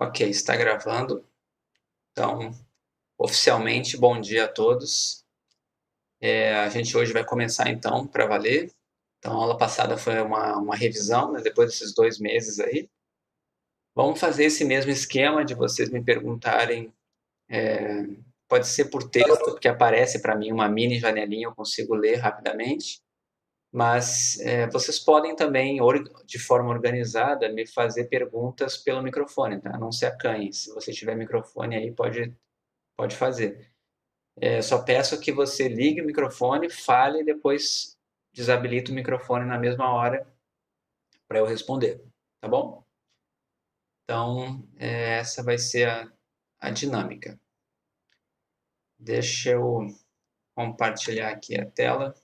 Ok, está gravando. Então, oficialmente, bom dia a todos. A gente hoje vai começar então para valer. Então, a aula passada foi uma revisão, né, depois desses 2 meses aí. Vamos fazer esse mesmo esquema de vocês me perguntarem, pode ser por texto, porque aparece para mim uma mini janelinha, eu consigo ler rapidamente. Mas vocês podem também, de forma organizada, me fazer perguntas pelo microfone, tá? Não se acanhem. Se você tiver microfone aí, pode fazer. Só peço que você ligue o microfone, fale e depois desabilite o microfone na mesma hora para eu responder, tá bom? Então, essa vai ser a dinâmica. Deixa eu compartilhar aqui a tela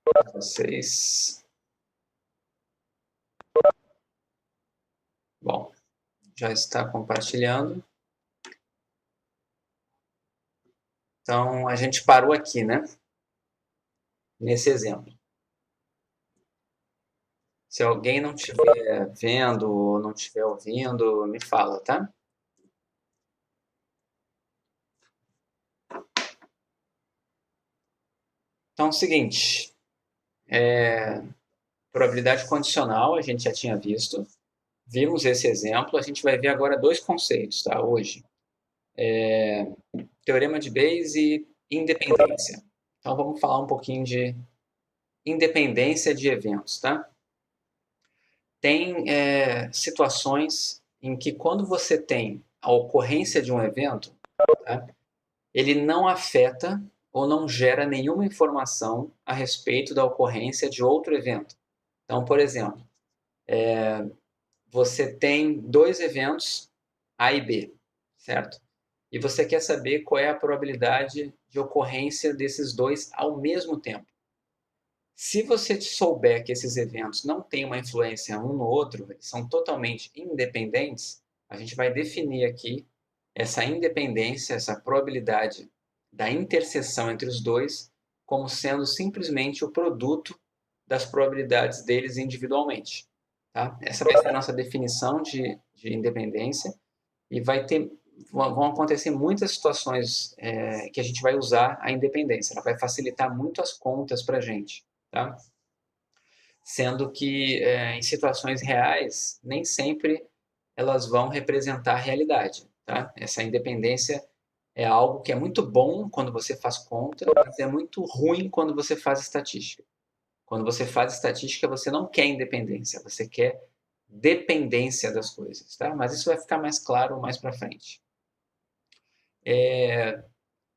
para vocês. Bom, já está compartilhando. Então, a gente parou aqui, né? Nesse exemplo. Se alguém não estiver vendo ou não estiver ouvindo, me fala, tá? Então, é o seguinte, probabilidade condicional a gente já tinha visto, vimos esse exemplo, a gente vai ver agora dois conceitos, tá, hoje. Teorema de Bayes e independência. Então, vamos falar um pouquinho de independência de eventos, tá? Tem situações em que quando você tem a ocorrência de um evento, tá, ele não afeta ou não gera nenhuma informação a respeito da ocorrência de outro evento. Então, por exemplo, você tem dois eventos A e B, certo? E você quer saber qual é a probabilidade de ocorrência desses dois ao mesmo tempo. Se você souber que esses eventos não têm uma influência um no outro, eles são totalmente independentes, a gente vai definir aqui essa independência, essa probabilidade da interseção entre os dois, como sendo simplesmente o produto das probabilidades deles individualmente. Tá? Essa vai ser a nossa definição de independência e vão acontecer muitas situações que a gente vai usar a independência. Ela vai facilitar muito as contas para a gente. Tá? Sendo que em situações reais, nem sempre elas vão representar a realidade. Tá? Essa independência é algo que é muito bom quando você faz conta, mas é muito ruim quando você faz estatística. Quando você faz estatística, você não quer independência, você quer dependência das coisas. Tá? Mas isso vai ficar mais claro mais para frente.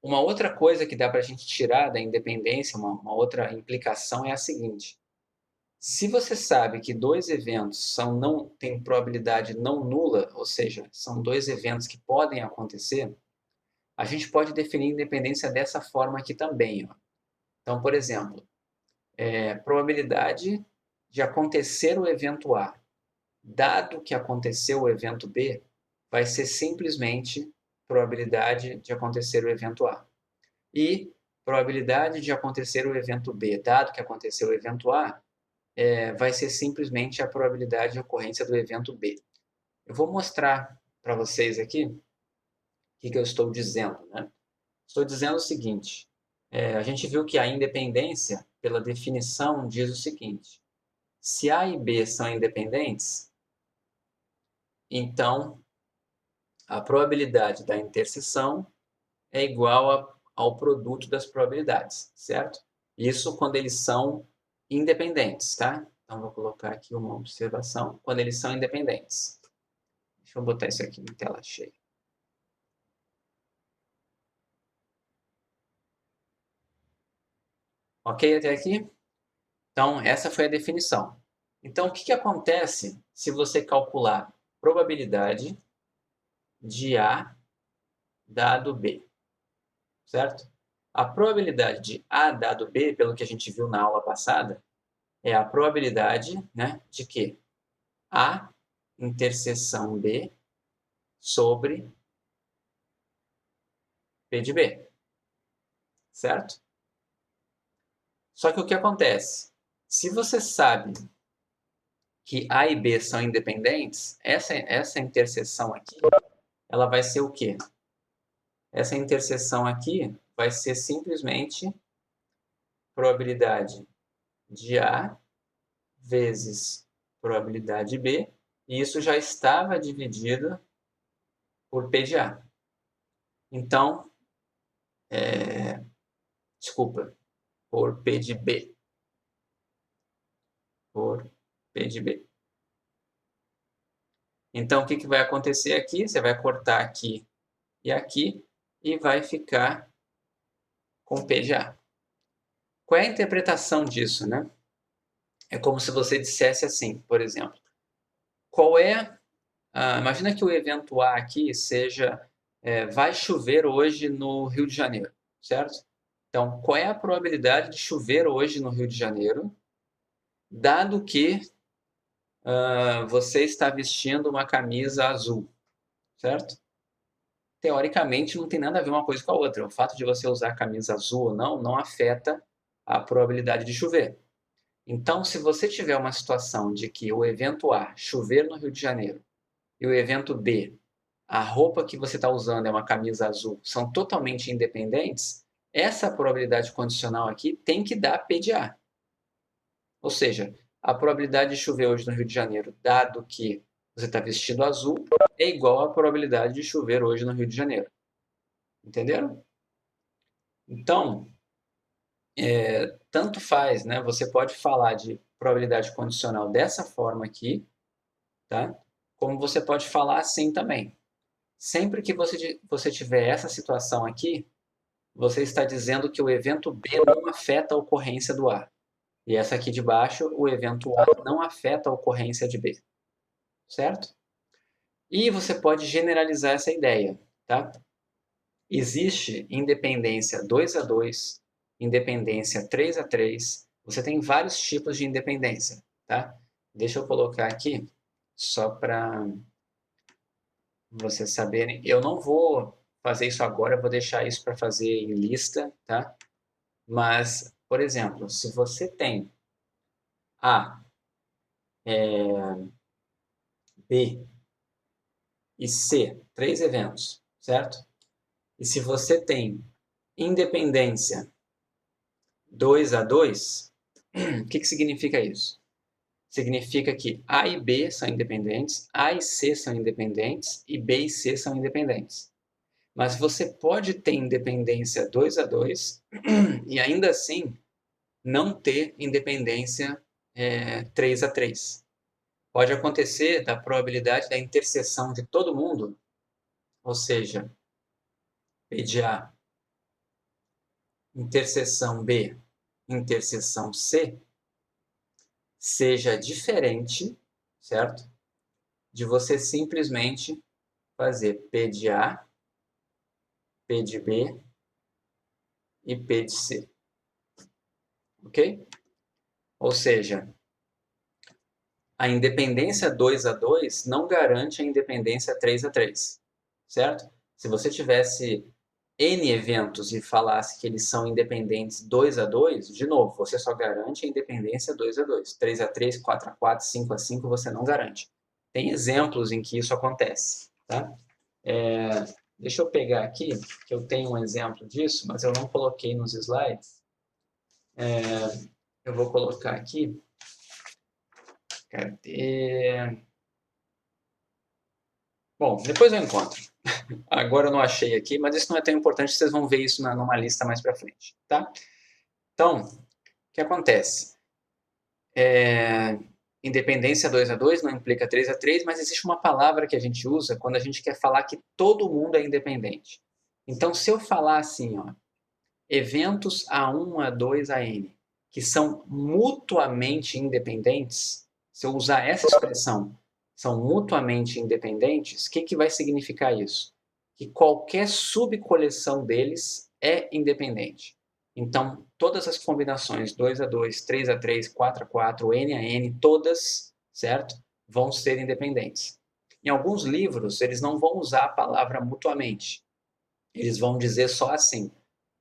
Uma outra coisa que dá para a gente tirar da independência, uma outra implicação é a seguinte. Se você sabe que dois eventos têm probabilidade não nula, ou seja, são dois eventos que podem acontecer, a gente pode definir independência dessa forma aqui também. Ó. Então, por exemplo, probabilidade de acontecer o evento A, dado que aconteceu o evento B, vai ser simplesmente probabilidade de acontecer o evento A. E probabilidade de acontecer o evento B, dado que aconteceu o evento A, vai ser simplesmente a probabilidade de ocorrência do evento B. Eu vou mostrar para vocês aqui o que eu estou dizendo. Né? Estou dizendo o seguinte, a gente viu que a independência, pela definição, diz o seguinte, se A e B são independentes, então a probabilidade da interseção é igual ao produto das probabilidades, certo? Isso quando eles são independentes, tá? Então, vou colocar aqui uma observação, quando eles são independentes. Deixa eu botar isso aqui em tela cheia. Ok até aqui? Então, essa foi a definição. Então, o que acontece se você calcular probabilidade de A dado B, certo? A probabilidade de A dado B, pelo que a gente viu na aula passada, é a probabilidade, né, de que A interseção B sobre P de B, certo? Só que o que acontece? Se você sabe que A e B são independentes, essa interseção aqui, ela vai ser o quê? Essa interseção aqui vai ser simplesmente probabilidade de A vezes probabilidade B, e isso já estava dividido por P de A. Então, desculpa, por P de B. Por P de B. Então, o que vai acontecer aqui? Você vai cortar aqui e vai ficar com P de A. Qual é a interpretação disso, né? É como se você dissesse assim, por exemplo, qual é... imagina que o evento A aqui seja vai chover hoje no Rio de Janeiro, certo? Então, qual é a probabilidade de chover hoje no Rio de Janeiro, dado que você está vestindo uma camisa azul, certo? Teoricamente, não tem nada a ver uma coisa com a outra. O fato de você usar a camisa azul ou não afeta a probabilidade de chover. Então, se você tiver uma situação de que o evento A, chover no Rio de Janeiro, e o evento B, a roupa que você está usando é uma camisa azul, são totalmente independentes, essa probabilidade condicional aqui tem que dar P de A. Ou seja, a probabilidade de chover hoje no Rio de Janeiro, dado que você está vestido azul, é igual à probabilidade de chover hoje no Rio de Janeiro. Entenderam? Então, tanto faz, né? Você pode falar de probabilidade condicional dessa forma aqui, tá? Como você pode falar assim também. Sempre que você tiver essa situação aqui, você está dizendo que o evento B não afeta a ocorrência do A. E essa aqui de baixo, o evento A não afeta a ocorrência de B. Certo? E você pode generalizar essa ideia, tá? Existe independência 2 a 2, independência 3 a 3. Você tem vários tipos de independência, tá? Deixa eu colocar aqui, só para vocês saberem. Eu não vou fazer isso agora, eu vou deixar isso para fazer em lista, tá? Mas, por exemplo, se você tem A, B e C, 3 eventos, certo? E se você tem independência 2 a 2, o que significa isso? Significa que A e B são independentes, A e C são independentes e B e C são independentes. Mas você pode ter independência 2 a 2 e ainda assim não ter independência 3 a 3. Pode acontecer da probabilidade da interseção de todo mundo, ou seja, P de A, interseção B, interseção C, seja diferente, certo? De você simplesmente fazer P de A, P de B e P de C. Ok? Ou seja, a independência 2 a 2 não garante a independência 3 a 3, certo? Se você tivesse N eventos e falasse que eles são independentes 2 a 2, de novo, você só garante a independência 2 a 2. 3 a 3, 4 a 4, 5 a 5 você não garante. Tem exemplos em que isso acontece, tá? Deixa eu pegar aqui, que eu tenho um exemplo disso, mas eu não coloquei nos slides. Eu vou colocar aqui. Cadê? Bom, depois eu encontro. Agora eu não achei aqui, mas isso não é tão importante, vocês vão ver isso numa lista mais para frente, tá? Então, o que acontece? Independência 2 a 2 não implica 3 a 3, mas existe uma palavra que a gente usa quando a gente quer falar que todo mundo é independente. Então, se eu falar assim, ó, eventos A1, A2, AN, que são mutuamente independentes, se eu usar essa expressão, são mutuamente independentes, o que vai significar isso? Que qualquer subcoleção deles é independente. Então, todas as combinações 2 a 2, 3 a 3, 4 a 4, N a N, todas, certo? Vão ser independentes. Em alguns livros, eles não vão usar a palavra mutuamente. Eles vão dizer só assim,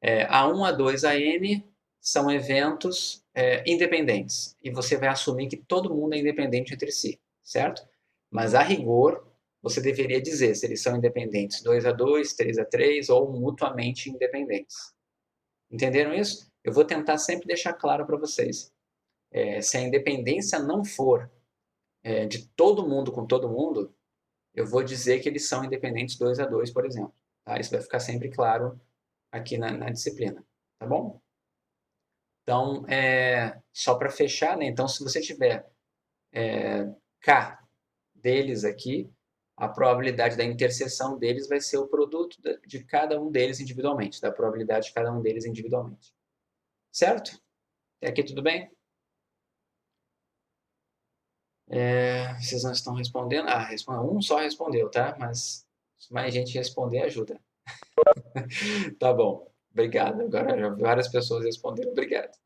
A1, A2, AN são eventos independentes. E você vai assumir que todo mundo é independente entre si, certo? Mas, a rigor, você deveria dizer se eles são independentes 2-2, 3-3 ou mutuamente independentes. Entenderam isso? Eu vou tentar sempre deixar claro para vocês. Se a independência não for de todo mundo com todo mundo, eu vou dizer que eles são independentes 2-2, por exemplo. Tá? Isso vai ficar sempre claro aqui na disciplina. Tá bom? Então, só para fechar, né? Então, se você tiver K deles aqui, a probabilidade da interseção deles vai ser o produto de cada um deles individualmente, da probabilidade de cada um deles individualmente. Certo? Até aqui tudo bem? Vocês não estão respondendo? Um só respondeu, tá? Mas se mais gente responder, ajuda. Tá bom. Obrigado. Agora já várias pessoas responderam. Obrigado.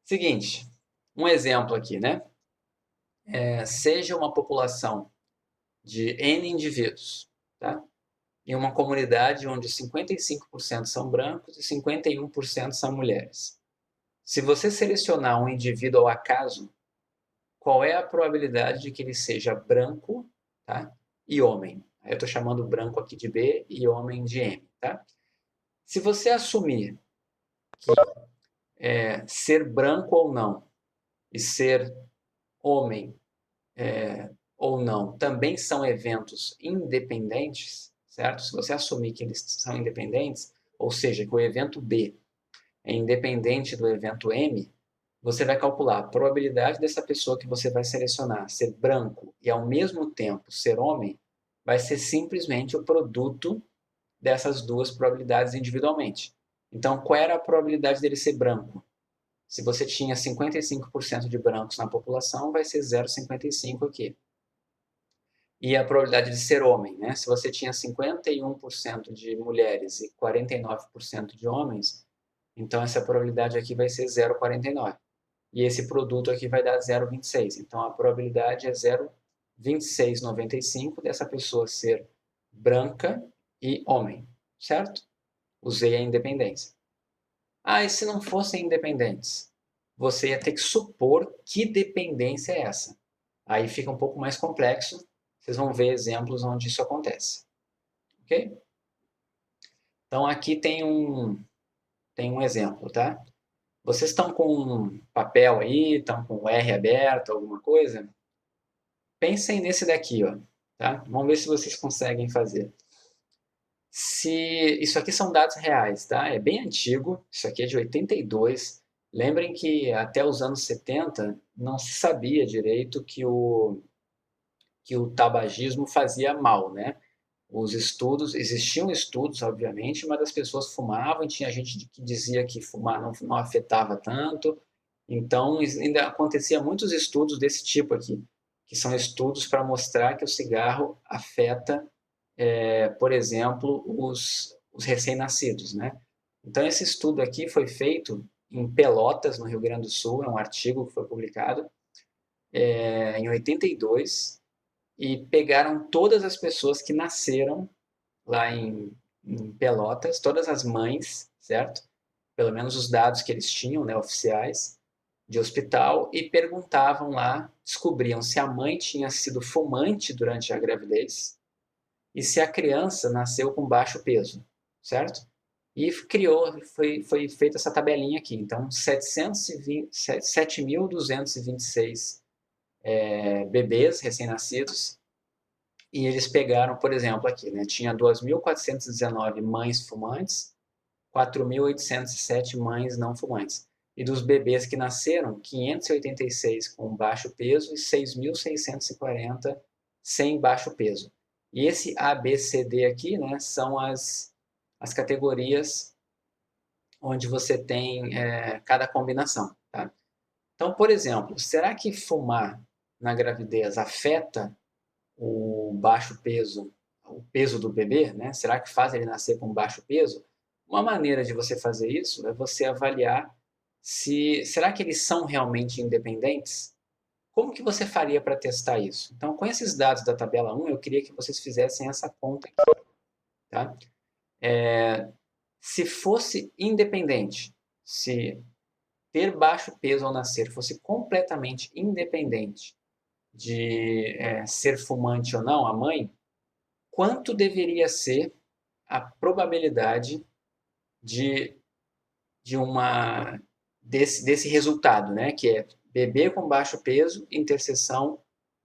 Seguinte, um exemplo aqui, né? Seja uma população de N indivíduos, tá? Em uma comunidade onde 55% são brancos e 51% são mulheres. Se você selecionar um indivíduo ao acaso, qual é a probabilidade de que ele seja branco, tá? E homem? Eu estou chamando branco aqui de B e homem de M, tá? Se você assumir que ser branco ou não e ser homem ou não também são eventos independentes, certo? Se você assumir que eles são independentes, ou seja, que o evento B é independente do evento M, você vai calcular a probabilidade dessa pessoa que você vai selecionar ser branco e ao mesmo tempo ser homem, vai ser simplesmente o produto dessas duas probabilidades individualmente. Então, qual era a probabilidade dele ser branco? Se você tinha 55% de brancos na população, vai ser 0,55 aqui. E a probabilidade de ser homem, né? Se você tinha 51% de mulheres e 49% de homens, então essa probabilidade aqui vai ser 0,49. E esse produto aqui vai dar 0,26. Então a probabilidade é 0,2695 dessa pessoa ser branca e homem, certo? Usei a independência. E se não fossem independentes? Você ia ter que supor que dependência é essa. Aí fica um pouco mais complexo. Vocês vão ver exemplos onde isso acontece. Ok? Então aqui tem um exemplo, tá? Vocês estão com um papel aí, estão com o R aberto, alguma coisa? Pensem nesse daqui, ó, tá? Vamos ver se vocês conseguem fazer. Isso aqui são dados reais, tá? É bem antigo, isso aqui é de 82. Lembrem que até os anos 70 não se sabia direito que o tabagismo fazia mal, né? Existiam estudos, obviamente, mas as pessoas fumavam e tinha gente que dizia que fumar não afetava tanto. Então, ainda acontecia muitos estudos desse tipo aqui, que são estudos para mostrar que o cigarro afeta, por exemplo, os recém-nascidos, né? Então, esse estudo aqui foi feito em Pelotas, no Rio Grande do Sul, é um artigo que foi publicado em 82, e pegaram todas as pessoas que nasceram lá em Pelotas, todas as mães, certo? Pelo menos os dados que eles tinham, né, oficiais, de hospital, e perguntavam lá, descobriam se a mãe tinha sido fumante durante a gravidez e se a criança nasceu com baixo peso, certo? E foi feita essa tabelinha aqui. Então, 7.226 bebês recém-nascidos. E eles pegaram, por exemplo, aqui, né? Tinha 2.419 mães fumantes, 4.807 mães não fumantes. E dos bebês que nasceram, 586 com baixo peso e 6.640 sem baixo peso. E esse A, B, C, D aqui, né, são as categorias onde você tem cada combinação. Tá? Então, por exemplo, será que fumar na gravidez afeta o baixo peso, o peso do bebê, né? Será que faz ele nascer com baixo peso? Uma maneira de você fazer isso é você avaliar será que eles são realmente independentes? Como que você faria para testar isso? Então, com esses dados da tabela 1, eu queria que vocês fizessem essa conta aqui, tá? Se fosse independente, se ter baixo peso ao nascer fosse completamente independente de ser fumante ou não, a mãe, quanto deveria ser a probabilidade de, de uma desse resultado, né? Que é bebê com baixo peso, interseção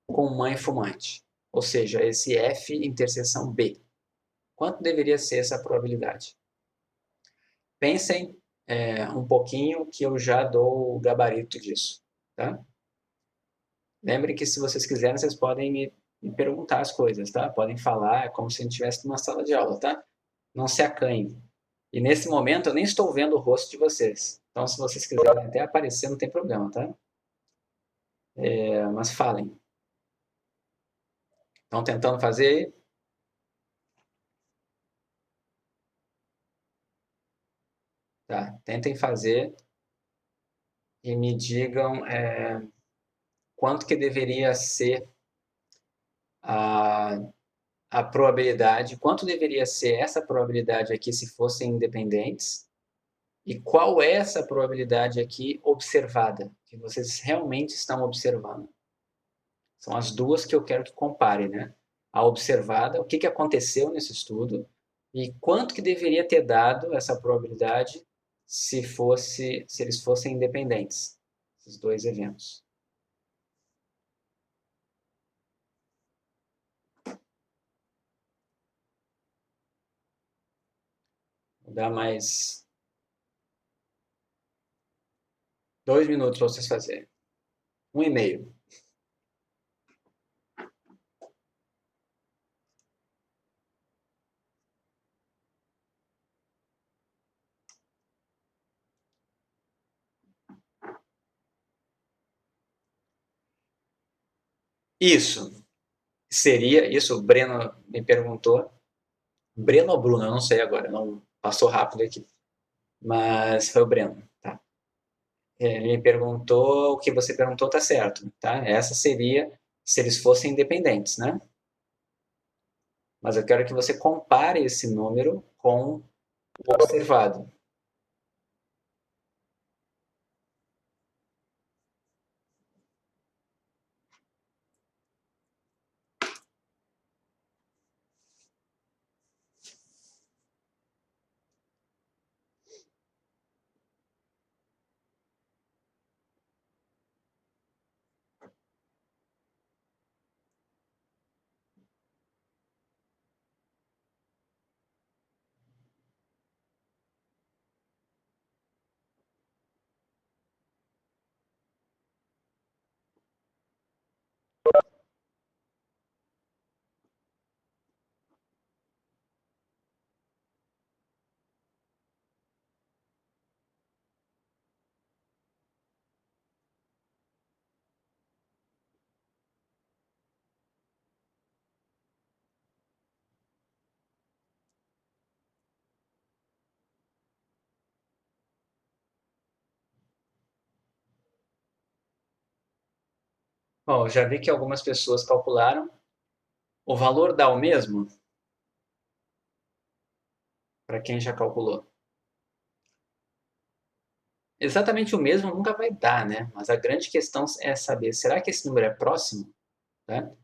com mãe fumante. Ou seja, esse F interseção B. Quanto deveria ser essa probabilidade? Pensem um pouquinho que eu já dou o gabarito disso, tá? Lembre que se vocês quiserem, vocês podem me perguntar as coisas, tá? Podem falar, é como se a gente estivesse numa sala de aula, tá? Não se acanhem. E nesse momento eu nem estou vendo o rosto de vocês. Então, se vocês quiserem até aparecer, não tem problema, tá? Mas falem. Estão tentando fazer? Tá, tentem fazer e me digam quanto que deveria ser a, a probabilidade, quanto deveria ser essa probabilidade aqui se fossem independentes e qual é essa probabilidade aqui observada, que vocês realmente estão observando. São as duas que eu quero que comparem, né? A observada, o que aconteceu nesse estudo e quanto que deveria ter dado essa probabilidade se eles fossem independentes, esses dois eventos. Vou dar mais 2 minutos para vocês fazerem. 1,5. Isso seria, isso o Breno me perguntou. Breno ou Bruno, eu não sei agora, não passou rápido aqui. Mas foi o Breno, tá? Ele me perguntou, o que você perguntou tá certo, tá? Essa seria se eles fossem independentes, né? Mas eu quero que você compare esse número com o observado. Bom, já vi que algumas pessoas calcularam. O valor dá o mesmo para quem já calculou. Exatamente o mesmo nunca vai dar, né? Mas a grande questão é saber, será que esse número é próximo? Tá?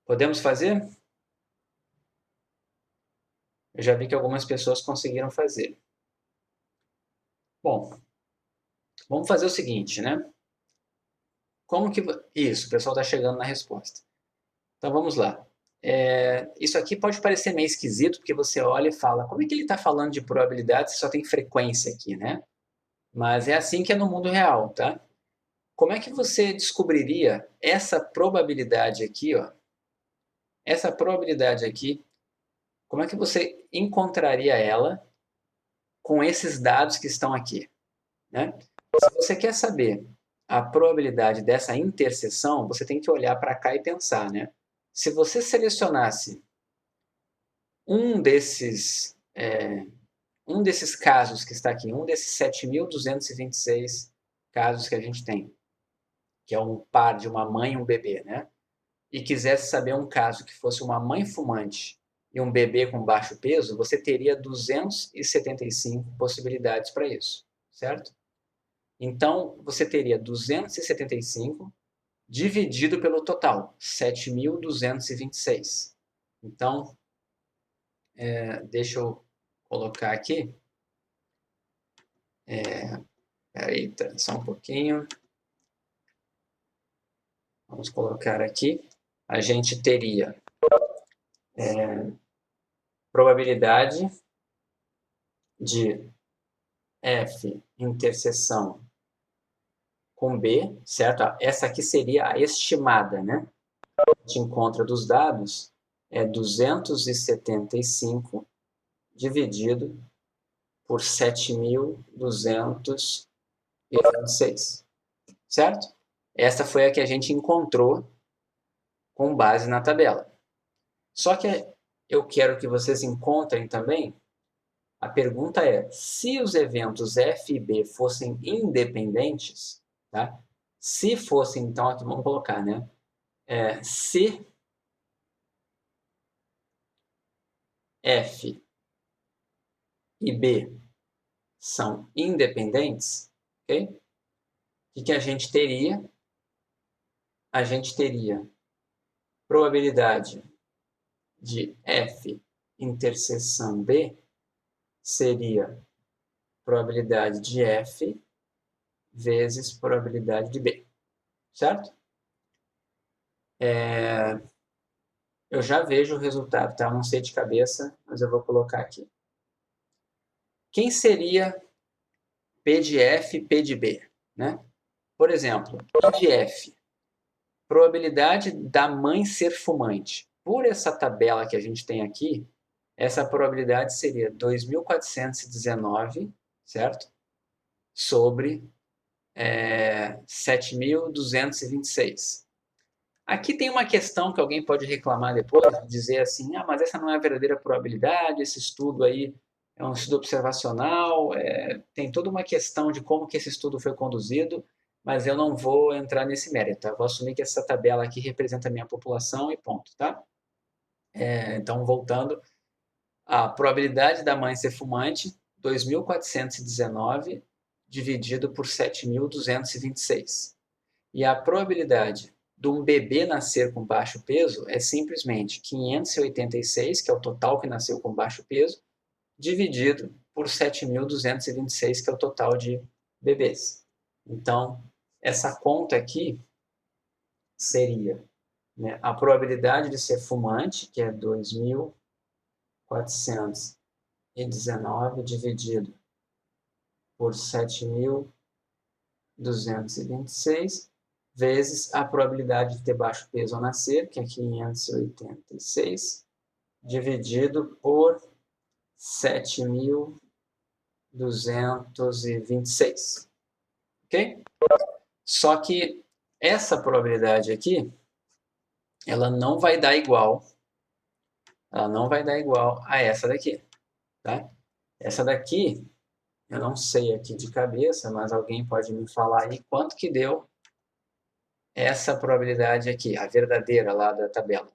Podemos fazer? Eu já vi que algumas pessoas conseguiram fazer. Bom, vamos fazer o seguinte, né? Como que... Isso, o pessoal está chegando na resposta. Então vamos lá. Isso aqui pode parecer meio esquisito, porque você olha e fala, como é que ele está falando de probabilidade se só tem frequência aqui, né? Mas é assim que é no mundo real, tá? Como é que você descobriria essa probabilidade aqui, ó? Essa probabilidade aqui, como é que você encontraria ela com esses dados que estão aqui, né? Se você quer saber a probabilidade dessa interseção, você tem que olhar para cá e pensar, né? Se você selecionasse um desses, um desses casos que está aqui, um desses 7.226 casos que a gente tem, que é um par de uma mãe e um bebê, né? E quisesse saber um caso que fosse uma mãe fumante e um bebê com baixo peso, você teria 275 possibilidades para isso, certo? Então, você teria 275 dividido pelo total, 7.226. Então, deixa eu colocar aqui. Peraí, só um pouquinho. Vamos colocar aqui. A gente teria probabilidade de F interseção com B, certo? Essa aqui seria a estimada, né? A gente encontra dos dados, 275 dividido por 7.226, certo? Essa foi a que a gente encontrou com base na tabela. Só que eu quero que vocês encontrem também, a pergunta é, se os eventos F e B fossem independentes, tá? Se fossem, então aqui vamos colocar, né? Se F e B são independentes, ok? O que a gente teria? A gente teria probabilidade de F interseção B seria probabilidade de F vezes probabilidade de B, certo? Eu já vejo o resultado, tá? Eu não sei de cabeça, mas eu vou colocar aqui. Quem seria P de F e P de B, né? Por exemplo, P de F, probabilidade da mãe ser fumante. Por essa tabela que a gente tem aqui, essa probabilidade seria 2.419, certo? Sobre 7.226. Aqui tem uma questão que alguém pode reclamar depois, dizer assim, mas essa não é a verdadeira probabilidade, esse estudo aí é um estudo observacional, tem toda uma questão de como que esse estudo foi conduzido, mas eu não vou entrar nesse mérito, tá? Eu vou assumir que essa tabela aqui representa a minha população e ponto, tá? Então, voltando, a probabilidade da mãe ser fumante, 2.419 dividido por 7.226. E a probabilidade de um bebê nascer com baixo peso é simplesmente 586, que é o total que nasceu com baixo peso, dividido por 7.226, que é o total de bebês. Então, essa conta aqui seria, né, a probabilidade de ser fumante, que é 2.419 dividido por 7.226, vezes a probabilidade de ter baixo peso ao nascer, que é 586, dividido por 7.226. Ok? Só que essa probabilidade aqui, ela não vai dar igual a essa daqui, tá? Essa daqui, eu não sei aqui de cabeça, mas alguém pode me falar aí quanto que deu essa probabilidade aqui, a verdadeira lá da tabela.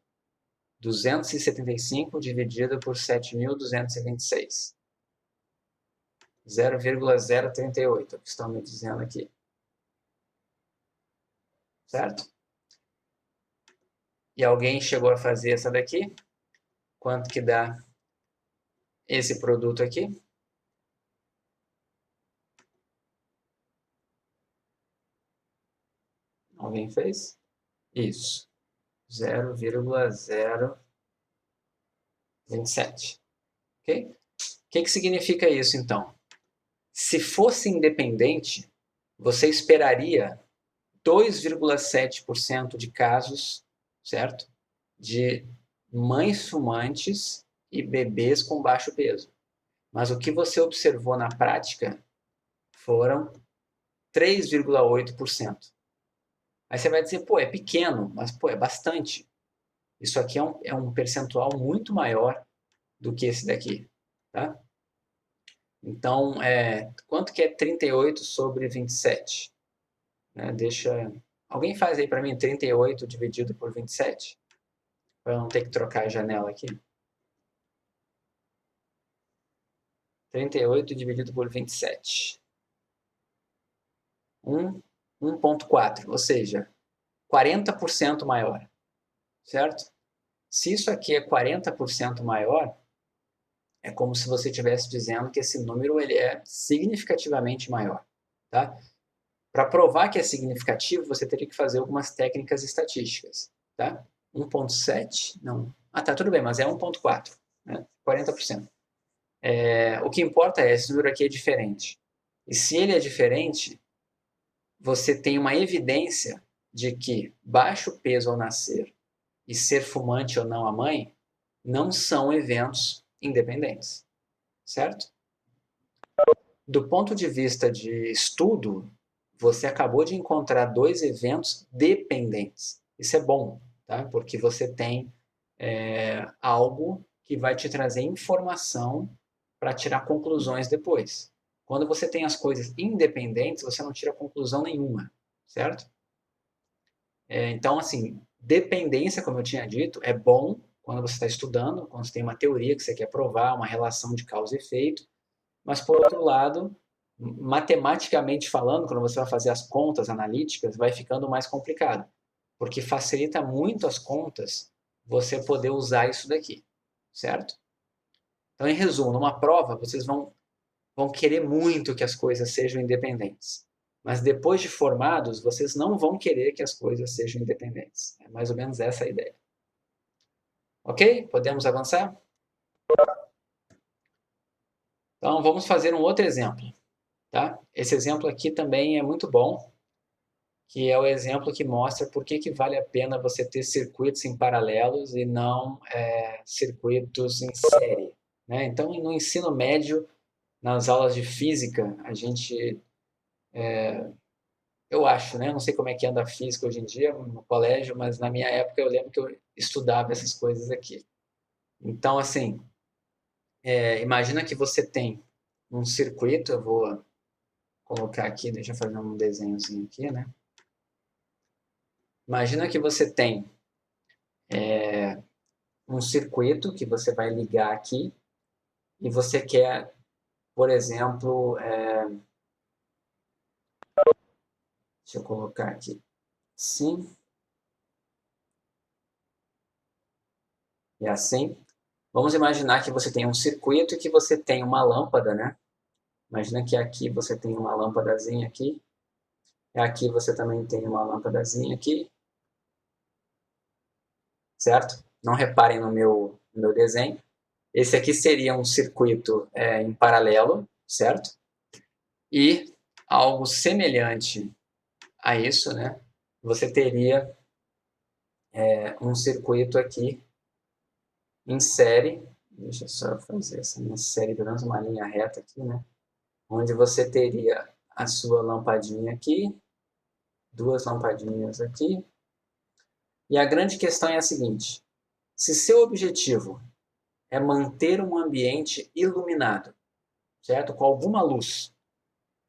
275 dividido por 7.226. 0,038, é o que estão me dizendo aqui. Certo? E alguém chegou a fazer essa daqui? Quanto que dá esse produto aqui? Alguém fez? Isso. 0,027. Ok? O que significa isso, então? Se fosse independente, você esperaria 2,7% de casos, certo? De mães fumantes e bebês com baixo peso. Mas o que você observou na prática foram 3,8%. Aí você vai dizer, pô, é pequeno, mas pô, é bastante. Isso aqui é um percentual muito maior do que esse daqui, tá? Então, quanto que é 38 sobre 27? Né? Alguém faz aí para mim 38 dividido por 27? Para eu não ter que trocar a janela aqui. 38 dividido por 27. 1,4, ou seja, 40% maior, certo? Se isso aqui é 40% maior, é como se você estivesse dizendo que esse número ele é significativamente maior, tá? Para provar que é significativo, você teria que fazer algumas técnicas estatísticas, tá? 1,7, não. Ah, tá, tudo bem, mas é 1,4, né? 40%. O que importa é, esse número aqui é diferente. E se ele é diferente, você tem uma evidência de que baixo peso ao nascer e ser fumante ou não a mãe não são eventos independentes, certo? Do ponto de vista de estudo, você acabou de encontrar dois eventos dependentes. Isso é bom, tá? Porque você tem algo que vai te trazer informação para tirar conclusões depois. Quando você tem as coisas independentes, você não tira conclusão nenhuma, certo? Então, assim, dependência, como eu tinha dito, é bom quando você está estudando, quando você tem uma teoria que você quer provar, uma relação de causa e efeito, mas, por outro lado, matematicamente falando, quando você vai fazer as contas analíticas, vai ficando mais complicado, porque facilita muito as contas você poder usar isso daqui, certo? Então, em resumo, numa prova, vocês vão querer muito que as coisas sejam independentes. Mas depois de formados, vocês não vão querer que as coisas sejam independentes. É mais ou menos essa a ideia. Ok? Podemos avançar? Então, vamos fazer um outro exemplo. Tá? Esse exemplo aqui também é muito bom, que é o exemplo que mostra por que vale a pena você ter circuitos em paralelos e não circuitos em série. Né? Então, no ensino médio, nas aulas de física, a gente eu acho, né? Não sei como é que anda a física hoje em dia no colégio, mas na minha época eu lembro que eu estudava essas coisas aqui. Então, assim, imagina que você tem um circuito, eu vou colocar aqui, deixa eu fazer um desenhozinho aqui, né? Imagina que você tem um circuito que você vai ligar aqui e você quer, por exemplo, deixa eu colocar aqui, sim, e assim. Vamos imaginar que você tem um circuito e que você tem uma lâmpada, né? Imagina que aqui você tem uma lâmpadazinha aqui, e aqui você também tem uma lâmpadazinha aqui, certo? Não reparem no meu desenho. Esse aqui seria um circuito em paralelo, certo? E algo semelhante a isso, né? Você teria um circuito aqui em série. Deixa eu só fazer essa minha série durante uma linha reta aqui, né? Onde você teria a sua lampadinha aqui, duas lampadinhas aqui. E a grande questão é a seguinte: se seu objetivo é manter um ambiente iluminado, certo? Com alguma luz,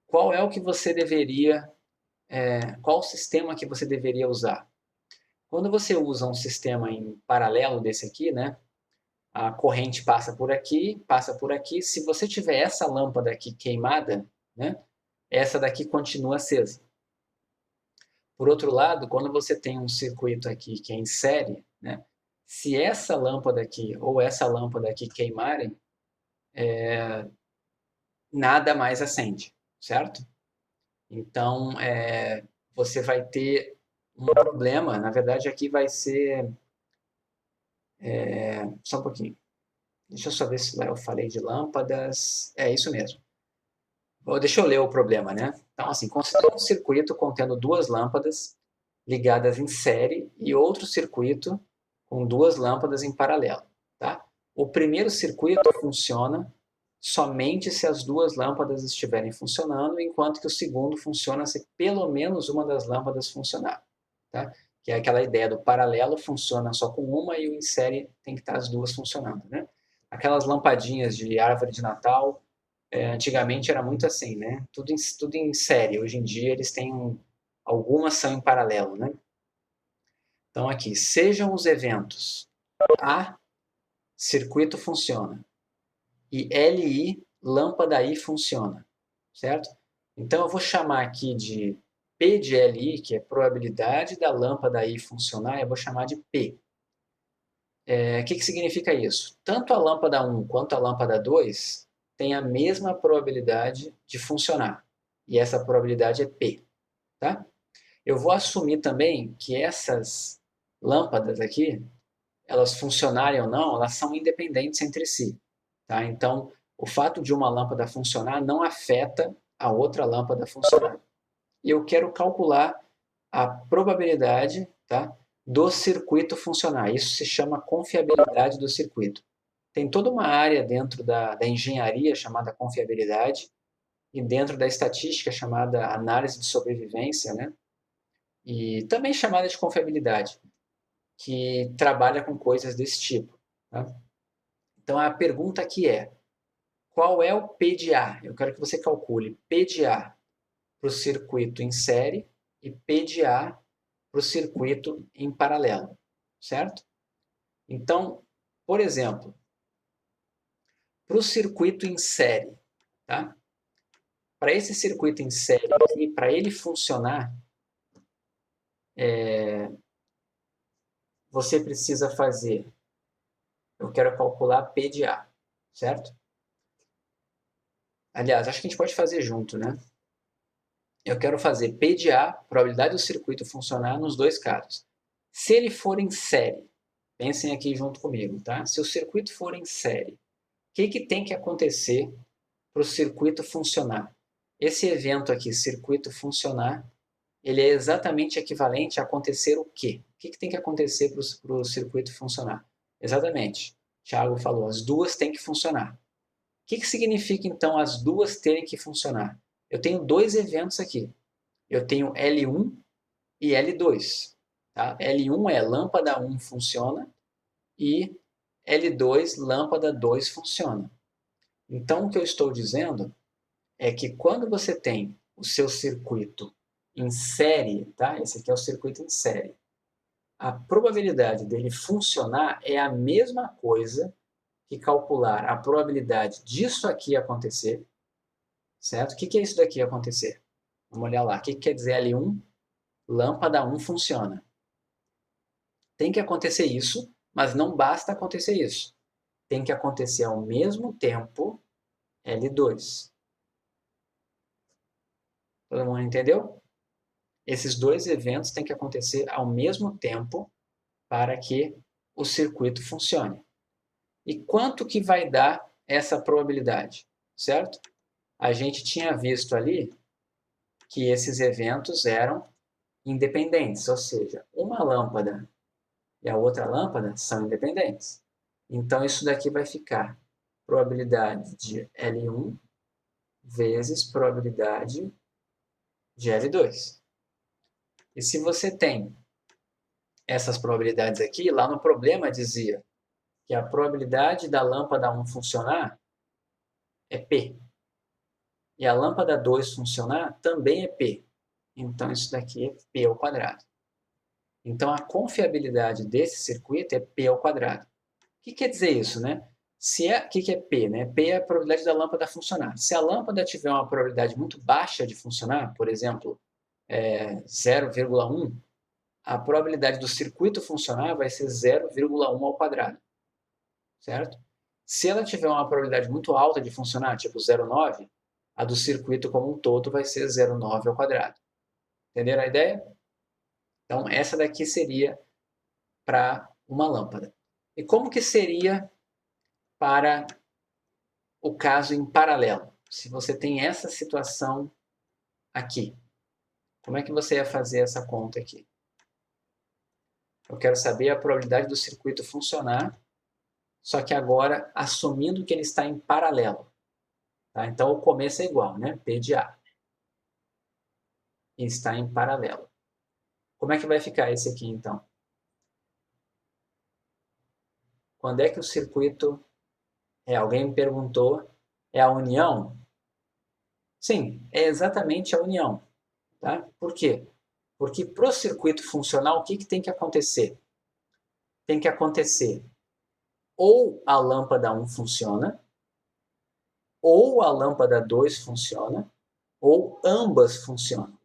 qual é o que você deveria, qual o sistema que você deveria usar? Quando você usa um sistema em paralelo desse aqui, né? A corrente passa por aqui. Se você tiver essa lâmpada aqui queimada, né? Essa daqui continua acesa. Por outro lado, quando você tem um circuito aqui que é em série, né? Se essa lâmpada aqui ou essa lâmpada aqui queimarem, nada mais acende, certo? Então, você vai ter um problema. Na verdade, aqui vai ser. Só um pouquinho. Deixa eu só ver se eu falei de lâmpadas. É isso mesmo. Deixa eu ler o problema, né? Então, assim, considere um circuito contendo duas lâmpadas ligadas em série e outro circuito com duas lâmpadas em paralelo, tá? O primeiro circuito funciona somente se as duas lâmpadas estiverem funcionando, enquanto que o segundo funciona se pelo menos uma das lâmpadas funcionar, tá? Que é aquela ideia do paralelo funciona só com uma e o em série tem que estar as duas funcionando, né? Aquelas lampadinhas de árvore de Natal, antigamente era muito assim, né? Tudo em série. Hoje em dia eles têm algumas são em paralelo, né? Então aqui, sejam os eventos A, circuito funciona, e LI, lâmpada I funciona, certo? Então eu vou chamar aqui de P de LI, que é probabilidade da lâmpada I funcionar, eu vou chamar de P. O que significa isso? Tanto a lâmpada 1 quanto a lâmpada 2 têm a mesma probabilidade de funcionar. E essa probabilidade é P. Tá? Eu vou assumir também que essas lâmpadas aqui, elas funcionarem ou não, elas são independentes entre si. Tá? Então, o fato de uma lâmpada funcionar não afeta a outra lâmpada funcionar. E eu quero calcular a probabilidade, tá, do circuito funcionar. Isso se chama confiabilidade do circuito. Tem toda uma área dentro da engenharia chamada confiabilidade e dentro da estatística chamada análise de sobrevivência, né? E também chamada de confiabilidade, que trabalha com coisas desse tipo. Tá? Então a pergunta aqui é, qual é o P de A? Eu quero que você calcule P de A para o circuito em série e P de A para o circuito em paralelo, certo? Então, por exemplo, para o circuito em série, tá? Para esse circuito em série, para ele funcionar, você precisa fazer, eu quero calcular P de A, certo? Aliás, acho que a gente pode fazer junto, né? Eu quero fazer P de A, probabilidade do circuito funcionar nos dois casos. Se ele for em série, pensem aqui junto comigo, tá? Se o circuito for em série, o que tem que acontecer para o circuito funcionar? Esse evento aqui, circuito funcionar, ele é exatamente equivalente a acontecer o quê? O que tem que acontecer para o circuito funcionar? Exatamente. Thiago falou, as duas têm que funcionar. O que significa, então, as duas terem que funcionar? Eu tenho dois eventos aqui. Eu tenho L1 e L2. Tá? L1 é lâmpada 1 funciona e L2, lâmpada 2 funciona. Então, o que eu estou dizendo é que quando você tem o seu circuito em série, tá? Esse aqui é o circuito em série, a probabilidade dele funcionar é a mesma coisa que calcular a probabilidade disso aqui acontecer, certo? O que é isso daqui acontecer? Vamos olhar lá. O que quer dizer L1? Lâmpada 1 funciona. Tem que acontecer isso, mas não basta acontecer isso. Tem que acontecer ao mesmo tempo L2. Todo mundo entendeu? Esses dois eventos têm que acontecer ao mesmo tempo para que o circuito funcione. E quanto que vai dar essa probabilidade, certo? A gente tinha visto ali que esses eventos eram independentes, ou seja, uma lâmpada e a outra lâmpada são independentes. Então isso daqui vai ficar probabilidade de L1 vezes probabilidade de L2. E se você tem essas probabilidades aqui, lá no problema dizia que a probabilidade da lâmpada 1 funcionar é P. E a lâmpada 2 funcionar também é P. Então, isso daqui é P ao quadrado. Então, a confiabilidade desse circuito é P ao quadrado. O que quer dizer isso, né? O que é P? Né? P é a probabilidade da lâmpada funcionar. Se a lâmpada tiver uma probabilidade muito baixa de funcionar, por exemplo, 0,1, a probabilidade do circuito funcionar vai ser 0,1 ao quadrado. Certo? Se ela tiver uma probabilidade muito alta de funcionar, tipo 0,9, a do circuito como um todo vai ser 0,9 ao quadrado. Entenderam a ideia? Então, essa daqui seria para uma lâmpada. E como que seria para o caso em paralelo? Se você tem essa situação aqui, como é que você ia fazer essa conta aqui? Eu quero saber a probabilidade do circuito funcionar, só que agora assumindo que ele está em paralelo. Tá? Então, o começo é igual, né? P de A. E está em paralelo. Como é que vai ficar esse aqui, então? Quando é que o circuito... alguém me perguntou, é a união? Sim, é exatamente a união. Tá? Por quê? Porque para o circuito funcionar, o que tem que acontecer? Tem que acontecer ou a lâmpada 1 funciona, ou a lâmpada 2 funciona, ou ambas funcionam.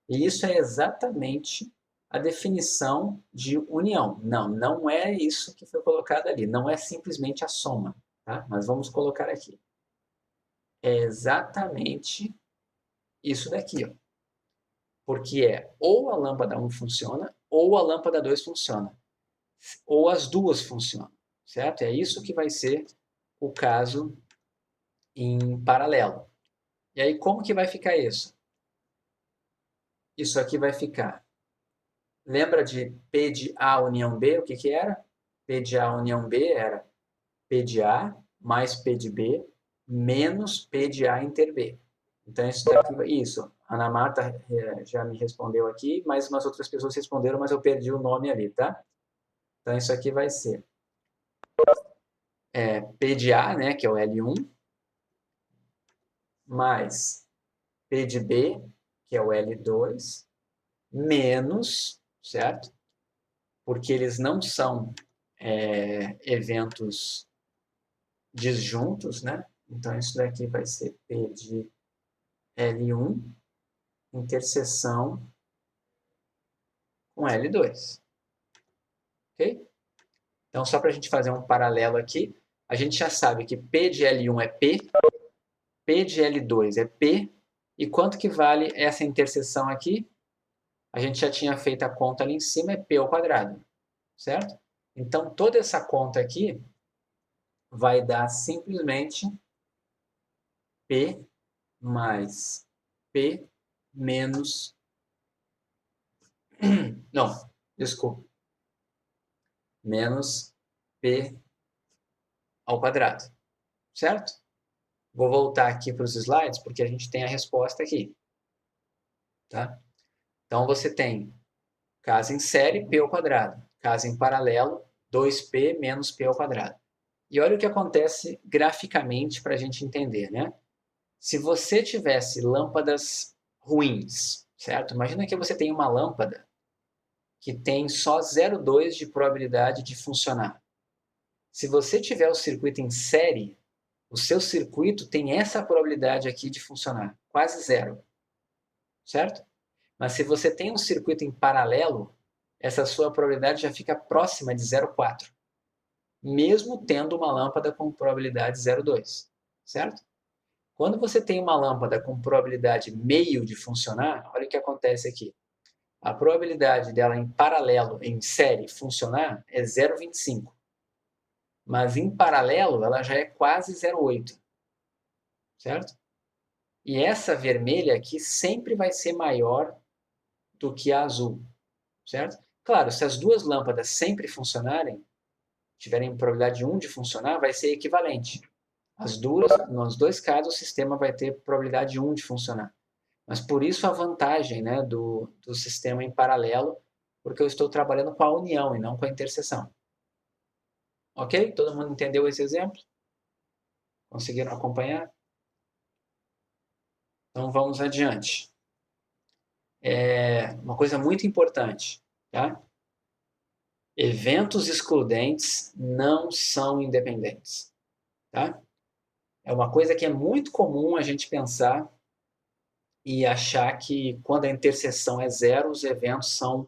E isso é exatamente a definição de união. Não, não é isso que foi colocado ali. Não é simplesmente a soma. Tá? Mas vamos colocar aqui. É exatamente isso daqui. Ó. Porque é ou a lâmpada 1 funciona, ou a lâmpada 2 funciona. Ou as duas funcionam. Certo? É isso que vai ser o caso em paralelo. E aí, como que vai ficar isso? Isso aqui vai ficar. Lembra de P de A união B? O que que era? P de A união B era P de A mais P de B menos P de A inter B. Então, isso daqui, isso. A Ana Marta já me respondeu aqui, mas umas outras pessoas responderam, mas eu perdi o nome ali, tá? Então, isso aqui vai ser P de A, né, que é o L1, mais P de B, que é o L2, menos, certo? Porque eles não são eventos disjuntos, né? Então, isso daqui vai ser P de L1 interseção com L2. Ok? Então, só para a gente fazer um paralelo aqui, a gente já sabe que P de L1 é P, P de L2 é P, e quanto que vale essa interseção aqui? A gente já tinha feito a conta ali em cima, é P ao quadrado, certo? Então, toda essa conta aqui vai dar simplesmente P mais P menos... Não, desculpa. Menos P ao quadrado, certo? Vou voltar aqui para os slides, porque a gente tem a resposta aqui. Tá? Então, você tem caso em série, P ao quadrado. Caso em paralelo, 2P menos P ao quadrado. E olha o que acontece graficamente para a gente entender, né? Se você tivesse lâmpadas ruins, certo? Imagina que você tem uma lâmpada que tem só 0,2 de probabilidade de funcionar. Se você tiver o circuito em série, o seu circuito tem essa probabilidade aqui de funcionar, quase zero, certo? Mas se você tem um circuito em paralelo, essa sua probabilidade já fica próxima de 0,4, mesmo tendo uma lâmpada com probabilidade 0,2, certo? Quando você tem uma lâmpada com probabilidade meio de funcionar, olha o que acontece aqui. A probabilidade dela em paralelo, em série, funcionar é 0,25. Mas em paralelo, ela já é quase 0,8, certo? E essa vermelha aqui sempre vai ser maior do que a azul, certo? Claro, se as duas lâmpadas sempre funcionarem, tiverem probabilidade 1 de funcionar, vai ser equivalente. As duas, nos dois casos, o sistema vai ter probabilidade 1 de funcionar. Mas por isso a vantagem, né, do sistema em paralelo, porque eu estou trabalhando com a união e não com a interseção. Ok? Todo mundo entendeu esse exemplo? Conseguiram acompanhar? Então vamos adiante. Uma coisa muito importante, tá? Eventos excludentes não são independentes, tá? É uma coisa que é muito comum a gente pensar e achar que quando a interseção é zero, os eventos são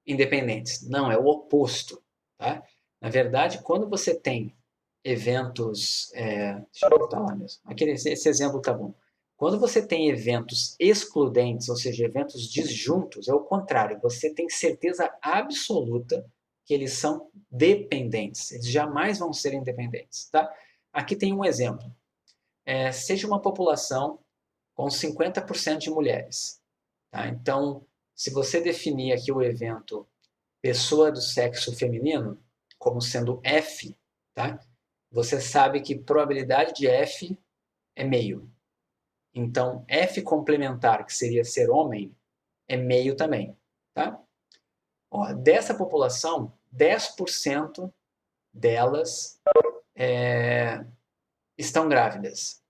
independentes. Não, é o oposto, tá? Na verdade, quando você tem eventos... deixa eu voltar lá mesmo. Esse exemplo tá bom. Quando você tem eventos excludentes, ou seja, eventos disjuntos, é o contrário. Você tem certeza absoluta que eles são dependentes. Eles jamais vão ser independentes. Tá? Aqui tem um exemplo. Seja uma população com 50% de mulheres. Tá? Então, se você definir aqui o evento pessoa do sexo feminino como sendo F, tá? Você sabe que probabilidade de F é meio. Então, F complementar, que seria ser homem, é meio também. Tá? Ó, dessa população, 10% delas estão grávidas.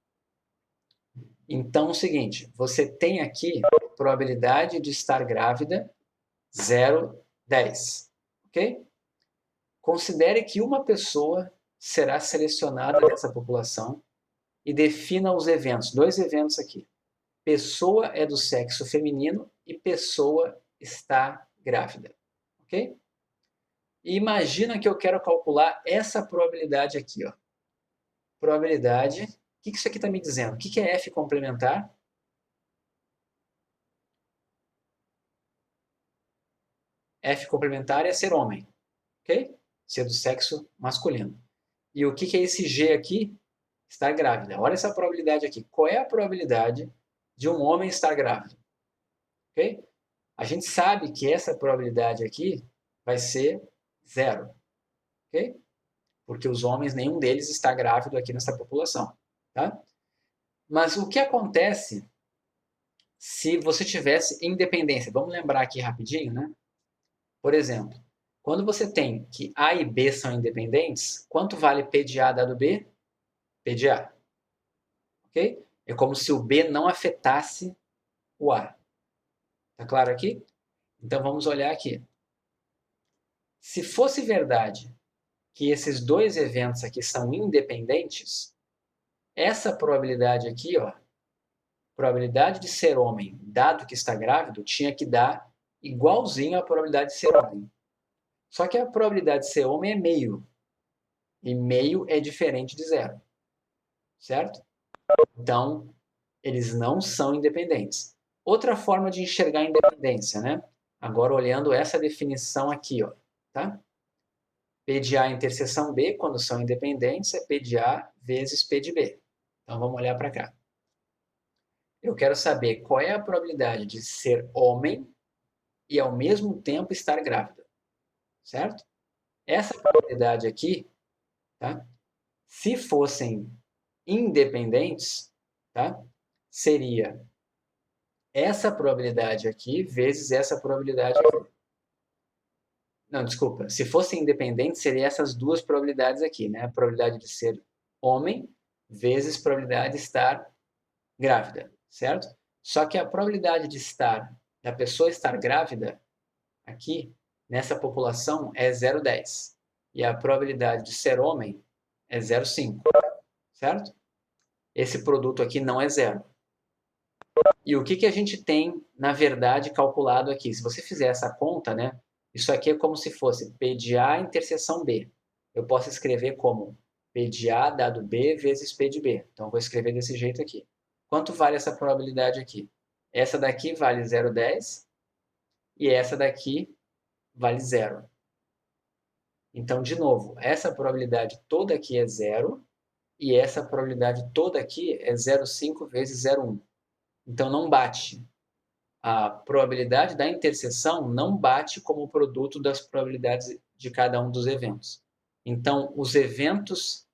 Então, é o seguinte, você tem aqui probabilidade de estar grávida 0,10. Ok? Considere que uma pessoa será selecionada dessa população e defina os eventos, dois eventos aqui. Pessoa é do sexo feminino e pessoa está grávida, ok? E imagina que eu quero calcular essa probabilidade aqui, ó. Probabilidade, o que isso aqui está me dizendo? O que é F complementar? F complementar é ser homem, ok? Ser do sexo masculino. E o que é esse G aqui? Estar grávida. Olha essa probabilidade aqui. Qual é a probabilidade de um homem estar grávido? Ok? A gente sabe que essa probabilidade aqui vai ser zero. Ok? Porque os homens, nenhum deles está grávido aqui nessa população. Tá? Mas o que acontece se você tivesse independência? Vamos lembrar aqui rapidinho, né? Por exemplo, quando você tem que A e B são independentes, quanto vale P de A dado B? P de A. Ok? É como se o B não afetasse o A. Tá claro aqui? Então vamos olhar aqui. Se fosse verdade que esses dois eventos aqui são independentes, essa probabilidade aqui, ó, probabilidade de ser homem, dado que está grávido, tinha que dar igualzinho à probabilidade de ser homem. Só que a probabilidade de ser homem é meio. E meio é diferente de zero. Certo? Então, eles não são independentes. Outra forma de enxergar a independência, né? Agora olhando essa definição aqui, ó, tá? P de A interseção B, quando são independentes, é P de A vezes P de B. Então vamos olhar para cá. Eu quero saber qual é a probabilidade de ser homem e ao mesmo tempo estar grávida, certo? Essa probabilidade aqui, tá? Se fossem independentes, tá? Seria essa probabilidade aqui vezes essa probabilidade aqui. Não, desculpa. Se fossem independentes, seria essas duas probabilidades aqui, né? A probabilidade de ser homem vezes a probabilidade de estar grávida, certo? Só que a probabilidade da pessoa estar grávida aqui, nessa população, é 0,10. E a probabilidade de ser homem é 0,5, certo? Esse produto aqui não é zero. E o que a gente tem, na verdade, calculado aqui? Se você fizer essa conta, né? Isso aqui é como se fosse P de A interseção B. Eu posso escrever como P de A dado B vezes P de B. Então, eu vou escrever desse jeito aqui. Quanto vale essa probabilidade aqui? Essa daqui vale 0,10 e essa daqui vale zero. Então, de novo, essa probabilidade toda aqui é zero e essa probabilidade toda aqui é 0,5 vezes 0,1. Então, não bate. A probabilidade da interseção não bate como o produto das probabilidades de cada um dos eventos. Então, os eventos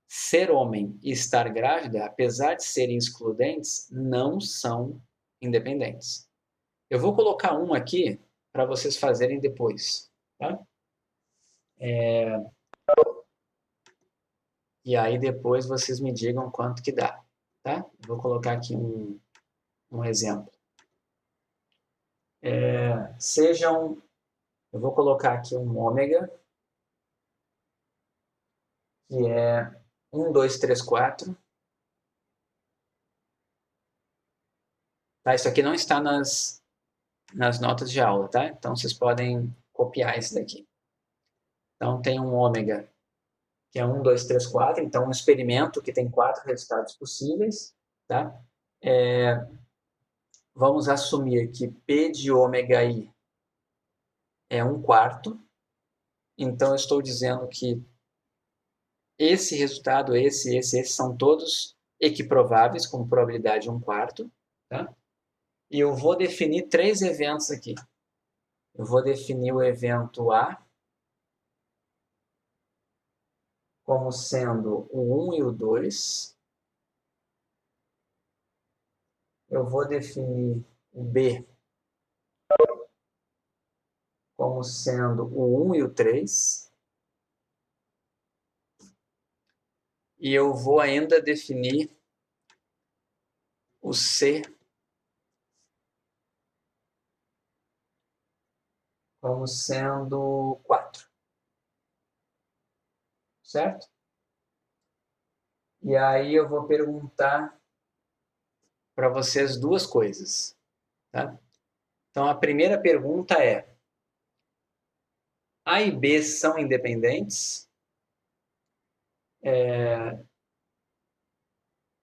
ser homem e estar grávida, apesar de serem excludentes, não são independentes. Eu vou colocar um aqui para vocês fazerem depois. Tá? E aí depois vocês me digam quanto que dá. Tá? Vou colocar aqui um exemplo. Sejam, eu vou colocar aqui um ômega, que é 1, 2, 3, 4. Tá? Isso aqui não está nas notas de aula, tá? Então vocês podem copiar esse daqui. Então tem um ômega, que é 1, 2, 3, 4. Então um experimento que tem 4 resultados possíveis. Tá? Vamos assumir que P de ômega I é 1/4. Então eu estou dizendo que esse resultado, esse são todos equiprováveis com probabilidade 1/4. Tá? E eu vou definir 3 eventos aqui. Eu vou definir o evento A como sendo o 1 e o 2. Eu vou definir o B como sendo o 1 e o 3. E eu vou ainda definir o C como sendo 4. Certo? E aí eu vou perguntar para vocês duas coisas, tá? Então a primeira pergunta é: A e B são independentes?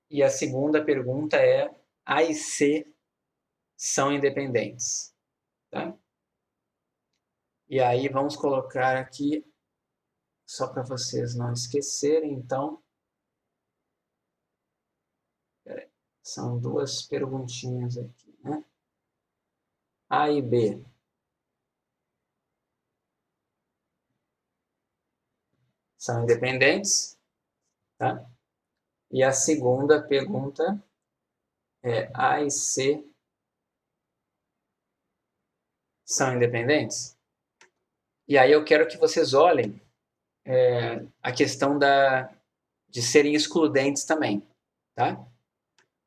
E a segunda pergunta é: A e C são independentes, tá? E aí vamos colocar aqui, só para vocês não esquecerem, então, são duas perguntinhas aqui, né? A e B são independentes, tá? E a segunda pergunta é: A e C são independentes? E aí eu quero que vocês olhem a questão de serem excludentes também, tá?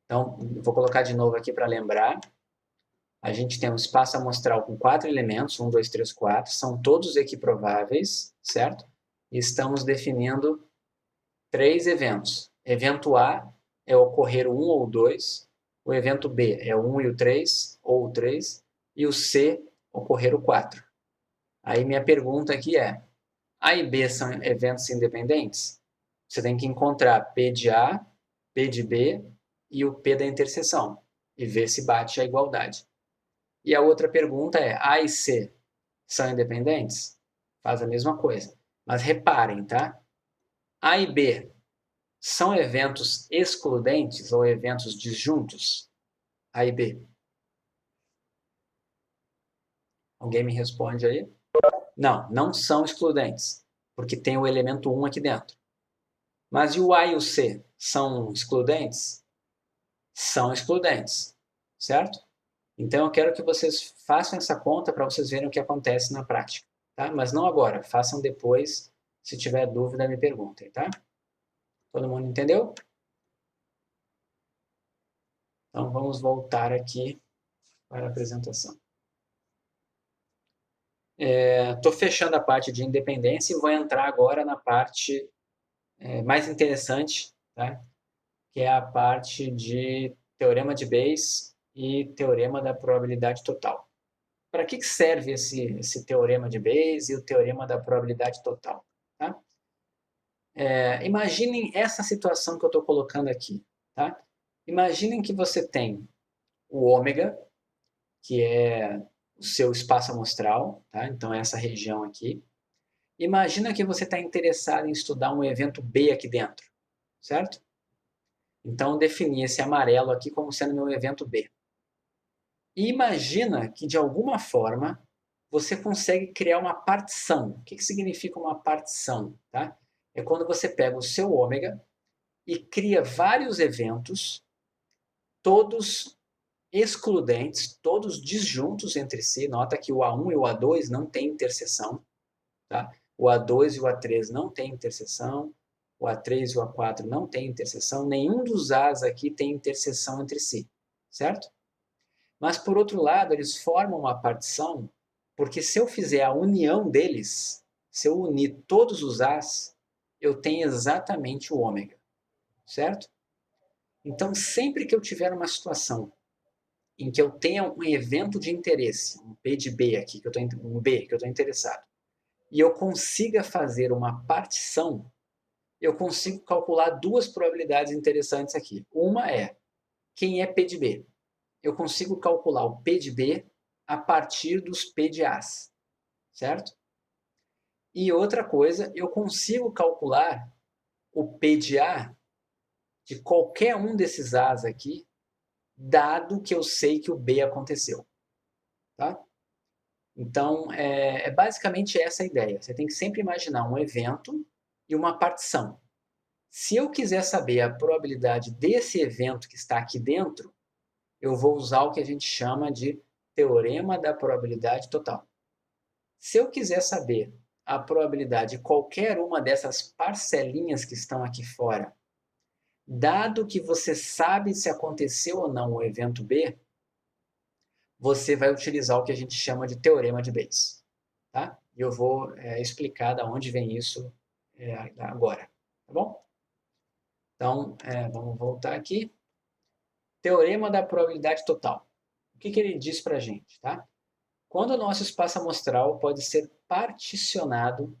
Então, vou colocar de novo aqui para lembrar. A gente tem um espaço amostral com 4 elementos, 1, 2, 3, 4, são todos equiprováveis, certo? E estamos definindo 3 eventos. Evento A é ocorrer o 1 ou o 2, o evento B é o 1 e o 3, ou o 3, e o C ocorrer o 4. Aí minha pergunta aqui é: A e B são eventos independentes? Você tem que encontrar P de A, P de B e o P da interseção e ver se bate a igualdade. E a outra pergunta é: A e C são independentes? Faz a mesma coisa. Mas reparem, tá? A e B são eventos excludentes ou eventos disjuntos? A e B. Alguém me responde aí? Não, não são excludentes, porque tem o elemento 1 aqui dentro. Mas e o A e o C? São excludentes? São excludentes, certo? Então eu quero que vocês façam essa conta para vocês verem o que acontece na prática, tá? Mas não agora, façam depois. Se tiver dúvida, me perguntem, tá? Todo mundo entendeu? Então vamos voltar aqui para a apresentação. Estou fechando a parte de independência e vou entrar agora na parte mais interessante, tá? Que é a parte de teorema de Bayes e teorema da probabilidade total. Para que serve esse teorema de Bayes e o teorema da probabilidade total? Tá? Imaginem essa situação que eu estou colocando aqui. Tá? Imaginem que você tem o ômega, que é o seu espaço amostral, tá? Então essa região aqui. Imagina que você está interessado em estudar um evento B aqui dentro, certo? Então defini esse amarelo aqui como sendo meu evento B. E imagina que de alguma forma você consegue criar uma partição. O que significa uma partição? Tá? É quando você pega o seu ômega e cria vários eventos, todos excludentes, todos disjuntos entre si. Nota que o A1 e o A2 não têm interseção. Tá? O A2 e o A3 não têm interseção. O A3 e o A4 não têm interseção. Nenhum dos As aqui tem interseção entre si. Certo? Mas, por outro lado, eles formam uma partição, porque se eu fizer a união deles, se eu unir todos os As, eu tenho exatamente o ômega, certo? Então, sempre que eu tiver uma situação em que eu tenha um evento de interesse, um P de B aqui, um B que eu estou interessado, e eu consiga fazer uma partição, eu consigo calcular duas probabilidades interessantes aqui. Uma é quem é P de B. Eu consigo calcular o P de B a partir dos P de As, certo? E outra coisa, eu consigo calcular o P de A de qualquer um desses As aqui, dado que eu sei que o B aconteceu, tá? Então, é basicamente essa a ideia. Você tem que sempre imaginar um evento e uma partição. Se eu quiser saber a probabilidade desse evento que está aqui dentro, eu vou usar o que a gente chama de teorema da probabilidade total. Se eu quiser saber a probabilidade de qualquer uma dessas parcelinhas que estão aqui fora, dado que você sabe se aconteceu ou não o evento B, você vai utilizar o que a gente chama de teorema de Bayes. Tá? E eu vou explicar de onde vem isso agora. Tá bom? Então, vamos voltar aqui. Teorema da probabilidade total. O que ele diz para a gente? Tá? Quando o nosso espaço amostral pode ser particionado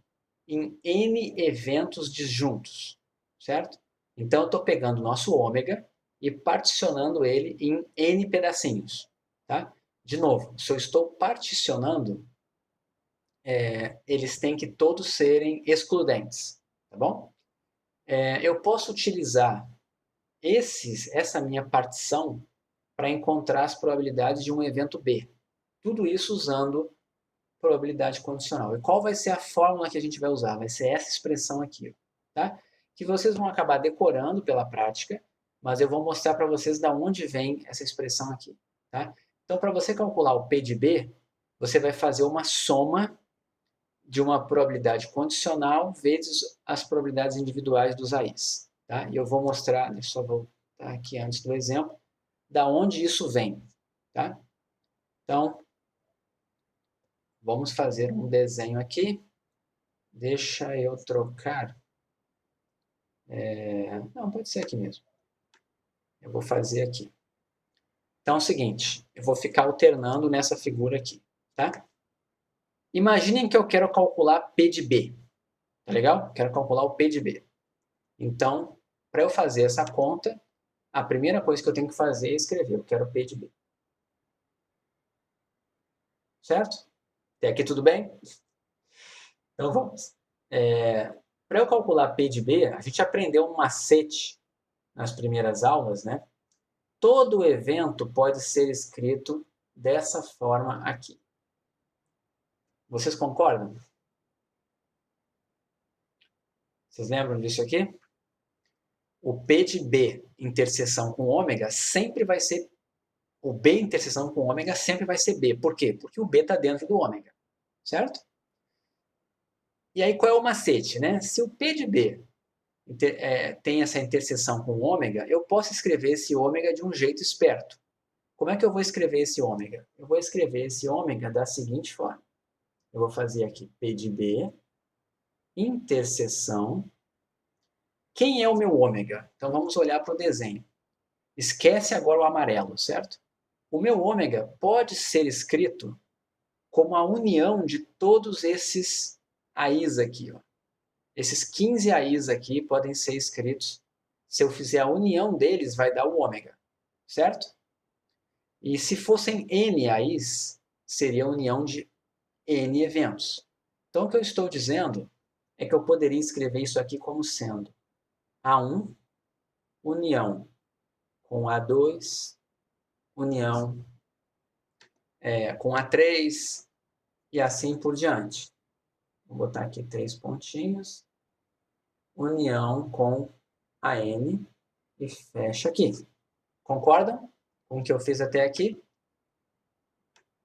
em N eventos disjuntos, certo? Então, eu estou pegando o nosso ômega e particionando ele em N pedacinhos. Tá? De novo, se eu estou particionando, eles têm que todos serem excludentes. Tá bom? Eu posso utilizar essa minha partição para encontrar as probabilidades de um evento B. Tudo isso usando probabilidade condicional. E qual vai ser a fórmula que a gente vai usar? Vai ser essa expressão aqui, tá? Que vocês vão acabar decorando pela prática, mas eu vou mostrar para vocês de onde vem essa expressão aqui, tá? Então, para você calcular o P de B, você vai fazer uma soma de uma probabilidade condicional vezes as probabilidades individuais dos AIs, tá? E eu vou mostrar, deixa eu só voltar aqui antes do exemplo, da onde isso vem, tá? Então, vamos fazer um desenho aqui. Deixa eu trocar. Não, pode ser aqui mesmo. Eu vou fazer aqui. Então é o seguinte, eu vou ficar alternando nessa figura aqui, tá? Imaginem que eu quero calcular P de B, tá legal? Quero calcular o P de B. Então, para eu fazer essa conta, a primeira coisa que eu tenho que fazer é escrever, eu quero P de B. Certo? Até aqui tudo bem? Então vamos. Para eu calcular P de B, a gente aprendeu um macete nas primeiras aulas, né? Todo evento pode ser escrito dessa forma aqui. Vocês concordam? Vocês lembram disso aqui? O P de B interseção com ômega sempre vai ser... O B interseção com ômega sempre vai ser B. Por quê? Porque o B está dentro do ômega. Certo? E aí qual é o macete, né? Se o P de B tem essa interseção com ômega, eu posso escrever esse ômega de um jeito esperto. Como é que eu vou escrever esse ômega? Eu vou escrever esse ômega da seguinte forma. Eu vou fazer aqui P de B, interseção. Quem é o meu ômega? Então vamos olhar para o desenho. Esquece agora o amarelo, certo? O meu ômega pode ser escrito como a união de todos esses AIs aqui. Ó. Esses 15 AIs aqui podem ser escritos. Se eu fizer a união deles, vai dar o ômega, certo? E se fossem N AIs, seria a união de N eventos. Então, o que eu estou dizendo é que eu poderia escrever isso aqui como sendo A1, união com A2, união com A3 e assim por diante. Vou botar aqui 3 pontinhos, união com AN e fecha aqui. Concordam com o que eu fiz até aqui?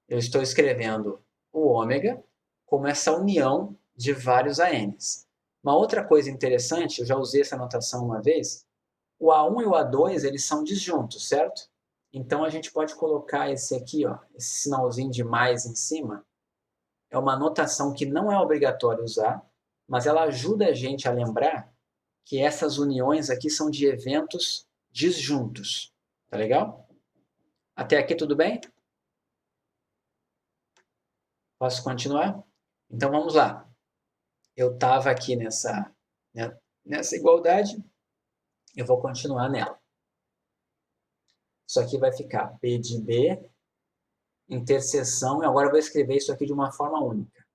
Eu estou escrevendo o ômega como essa união de vários ANs. Uma outra coisa interessante, eu já usei essa notação uma vez, o A1 e o A2 eles são disjuntos, certo? Então a gente pode colocar esse aqui, ó, esse sinalzinho de mais em cima, é uma notação que não é obrigatório usar, mas ela ajuda a gente a lembrar que essas uniões aqui são de eventos disjuntos. Tá legal? Até aqui tudo bem? Posso continuar? Então vamos lá. Eu estava aqui nessa igualdade, eu vou continuar nela. Isso aqui vai ficar P de B, interseção, e agora eu vou escrever isso aqui de uma forma única.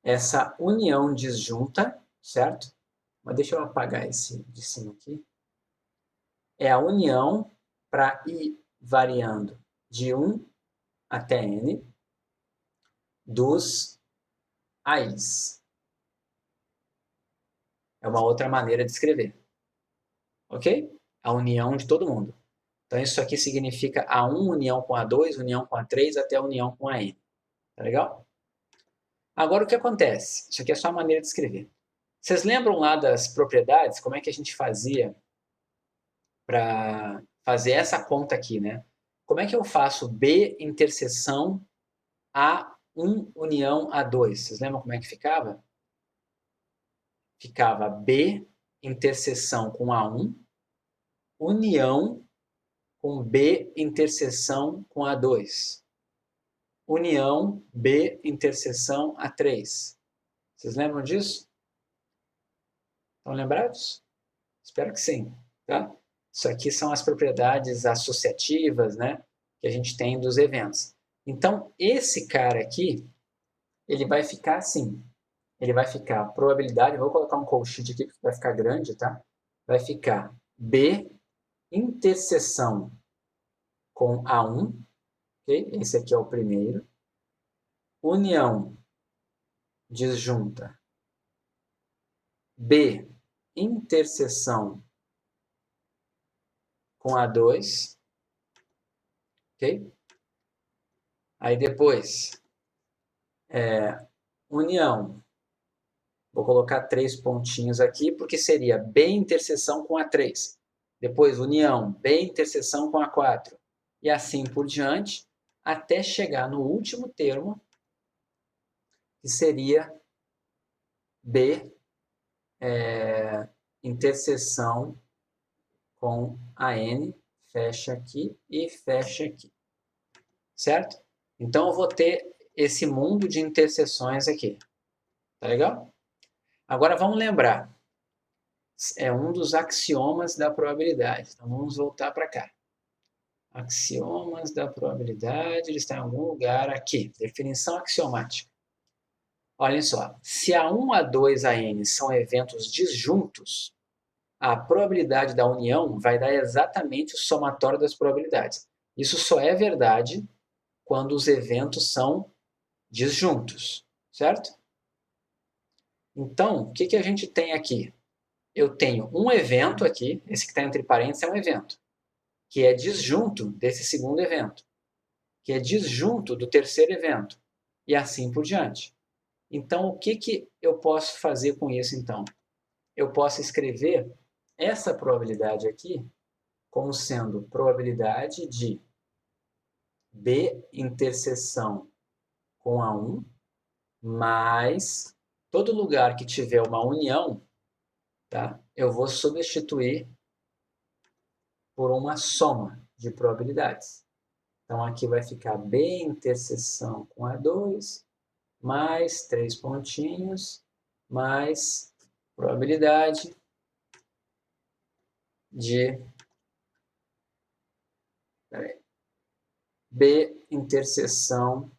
Essa união disjunta, certo? Mas deixa eu apagar esse de cima aqui. É a união para ir variando de 1 até N dos AIs. É uma outra maneira de escrever. Ok? A união de todo mundo. Então, isso aqui significa A1 união com A2, união com A3, até a união com a N. Tá legal? Agora, o que acontece? Isso aqui é só a maneira de escrever. Vocês lembram lá das propriedades? Como é que a gente fazia para fazer essa conta aqui, né? Como é que eu faço B interseção A1 união A2? Vocês lembram como é que ficava? Ficava B interseção com A1 união com B interseção com A2. União B interseção A3. Vocês lembram disso? Estão lembrados? Espero que sim. Tá? Isso aqui são as propriedades associativas, né, que a gente tem dos eventos. Então, esse cara aqui, ele vai ficar assim. Ele vai ficar a probabilidade, vou colocar um colchete aqui porque vai ficar grande, tá? Vai ficar B interseção com A1, ok? Esse aqui é o primeiro. União disjunta B interseção com A2, ok? Aí depois, união, vou colocar 3 pontinhos aqui, porque seria B interseção com A3. Depois, união B interseção com A4. E assim por diante, até chegar no último termo, que seria B interseção com a N, fecha aqui e fecha aqui, certo? Então, eu vou ter esse mundo de interseções aqui, tá legal? Agora, vamos lembrar, é um dos axiomas da probabilidade, então vamos voltar para cá. Axiomas da probabilidade, ele está em algum lugar aqui, definição axiomática. Olhem só, se A1, A2, AN são eventos disjuntos, a probabilidade da união vai dar exatamente o somatório das probabilidades. Isso só é verdade quando os eventos são disjuntos, certo? Então, o que a gente tem aqui? Eu tenho um evento aqui, esse que está entre parênteses é um evento, que é disjunto desse segundo evento, que é disjunto do terceiro evento, e assim por diante. Então, o que eu posso fazer com isso, então? Eu posso escrever essa probabilidade aqui como sendo probabilidade de B interseção com A1 mais todo lugar que tiver uma união, tá? Eu vou substituir por uma soma de probabilidades. Então, aqui vai ficar B interseção com A2 mais 3 pontinhos mais probabilidade de B interseção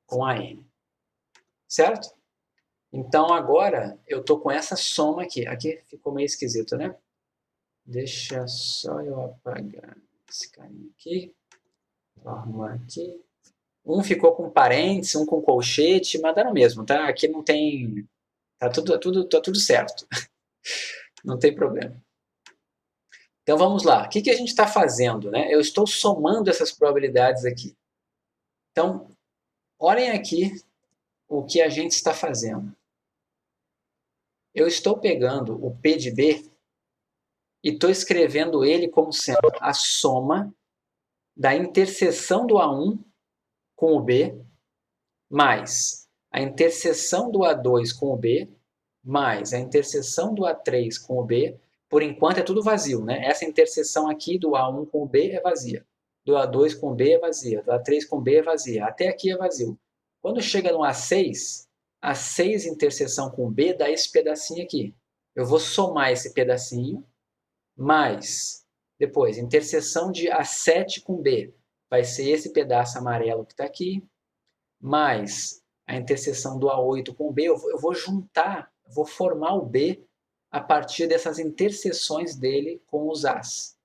com a N. Certo? Então, agora, eu estou com essa soma aqui. Aqui ficou meio esquisito, né? Deixa só eu apagar esse carinha aqui. Vou arrumar aqui. Um ficou com parênteses, um com colchete, mas dá no mesmo, tá? Aqui não tem... Tá tudo certo. Não tem problema. Então, vamos lá. O que a gente está fazendo, né? Eu estou somando essas probabilidades aqui. Então, olhem aqui o que a gente está fazendo. Eu estou pegando o P de B e estou escrevendo ele como sendo a soma da interseção do A1 com o B, mais a interseção do A2 com o B, mais a interseção do A3 com o B. Por enquanto é tudo vazio, né? Essa interseção aqui do A1 com o B é vazia. Do A2 com o B é vazia. Do A3 com o B é vazia. Até aqui é vazio. Quando chega no A6, A6 interseção com o B dá esse pedacinho aqui. Eu vou somar esse pedacinho, mais, depois, interseção de A7 com B. Vai ser esse pedaço amarelo que está aqui, mais a interseção do A8 com o B. Eu vou juntar, vou formar o B a partir dessas interseções dele com os As.